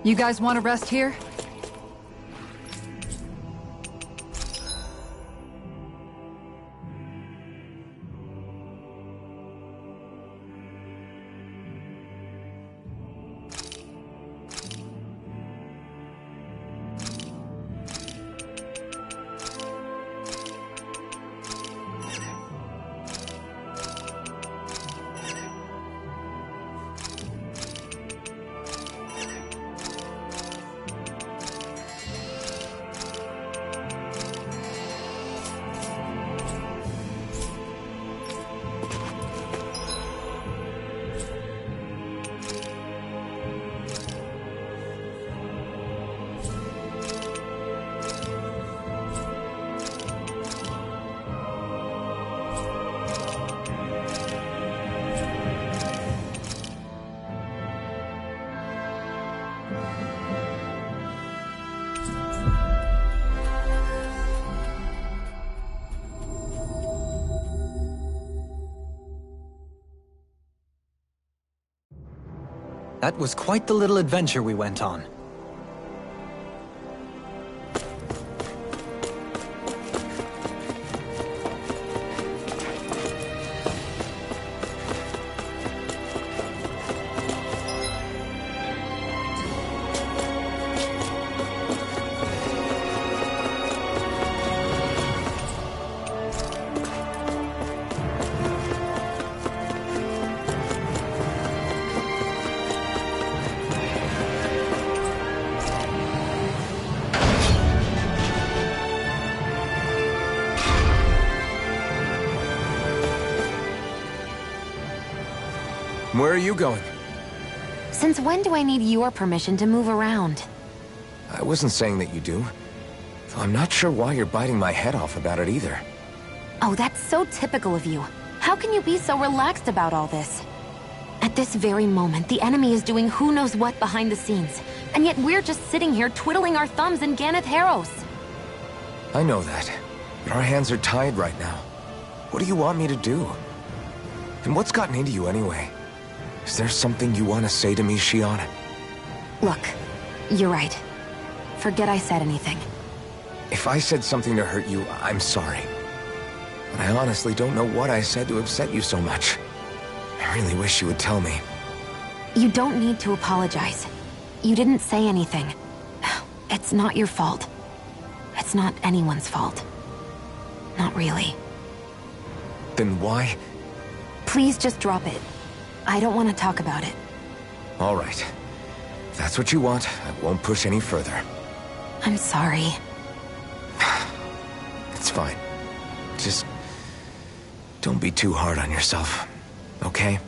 B: You guys want to rest here?
A: That was quite the little adventure we went on.
H: Where are you going?
C: Since when do I need your permission to move around?
H: I wasn't saying that you do. Though I'm not sure why you're biting my head off about it either.
C: Oh, that's so typical of you. How can you be so relaxed about all this? At this very moment, the enemy is doing who knows what behind the scenes. And yet we're just sitting here twiddling our thumbs in Ganeth Haros.
H: I know that. But our hands are tied right now. What do you want me to do? And what's gotten into you anyway? Is there something you want to say to me, Shionne?
C: Look, you're right. Forget I said anything.
H: If I said something to hurt you, I'm sorry. But I honestly don't know what I said to upset you so much. I really wish you would tell me.
C: You don't need to apologize. You didn't say anything. It's not your fault. It's not anyone's fault. Not really.
H: Then why?
C: Please just drop it. I don't want to talk about it.
H: All right. If that's what you want, I won't push any further.
C: I'm sorry.
H: It's fine. Just don't be too hard on yourself, okay?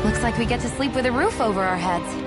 C: Looks like we get to sleep with a roof over our heads.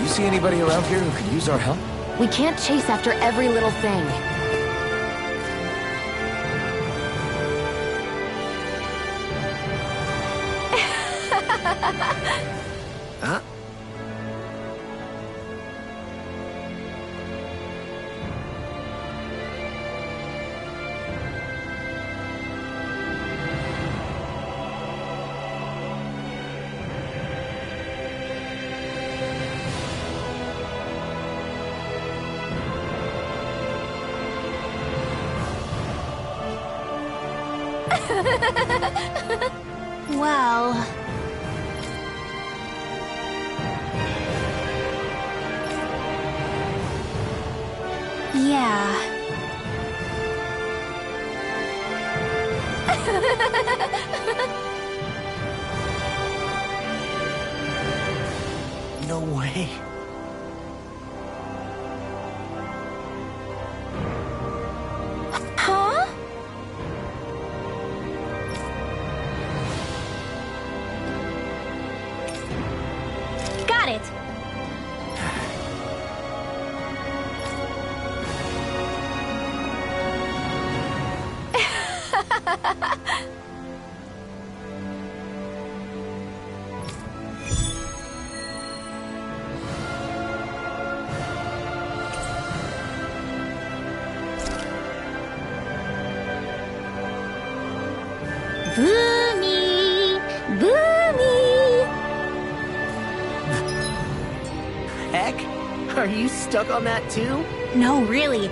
H: See anybody around here who could use our help?
C: We can't chase after every little thing.
G: Huh?
F: Well... Yeah.
G: No way.
F: Huh? Got it. Boomy! Boomy!
G: Heck? Are you stuck on that too?
F: No, really.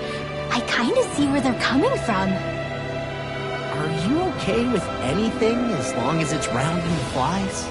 F: I kinda see where they're coming from.
G: Are you okay with anything as long as it's round and flies?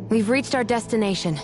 C: We've reached our destination.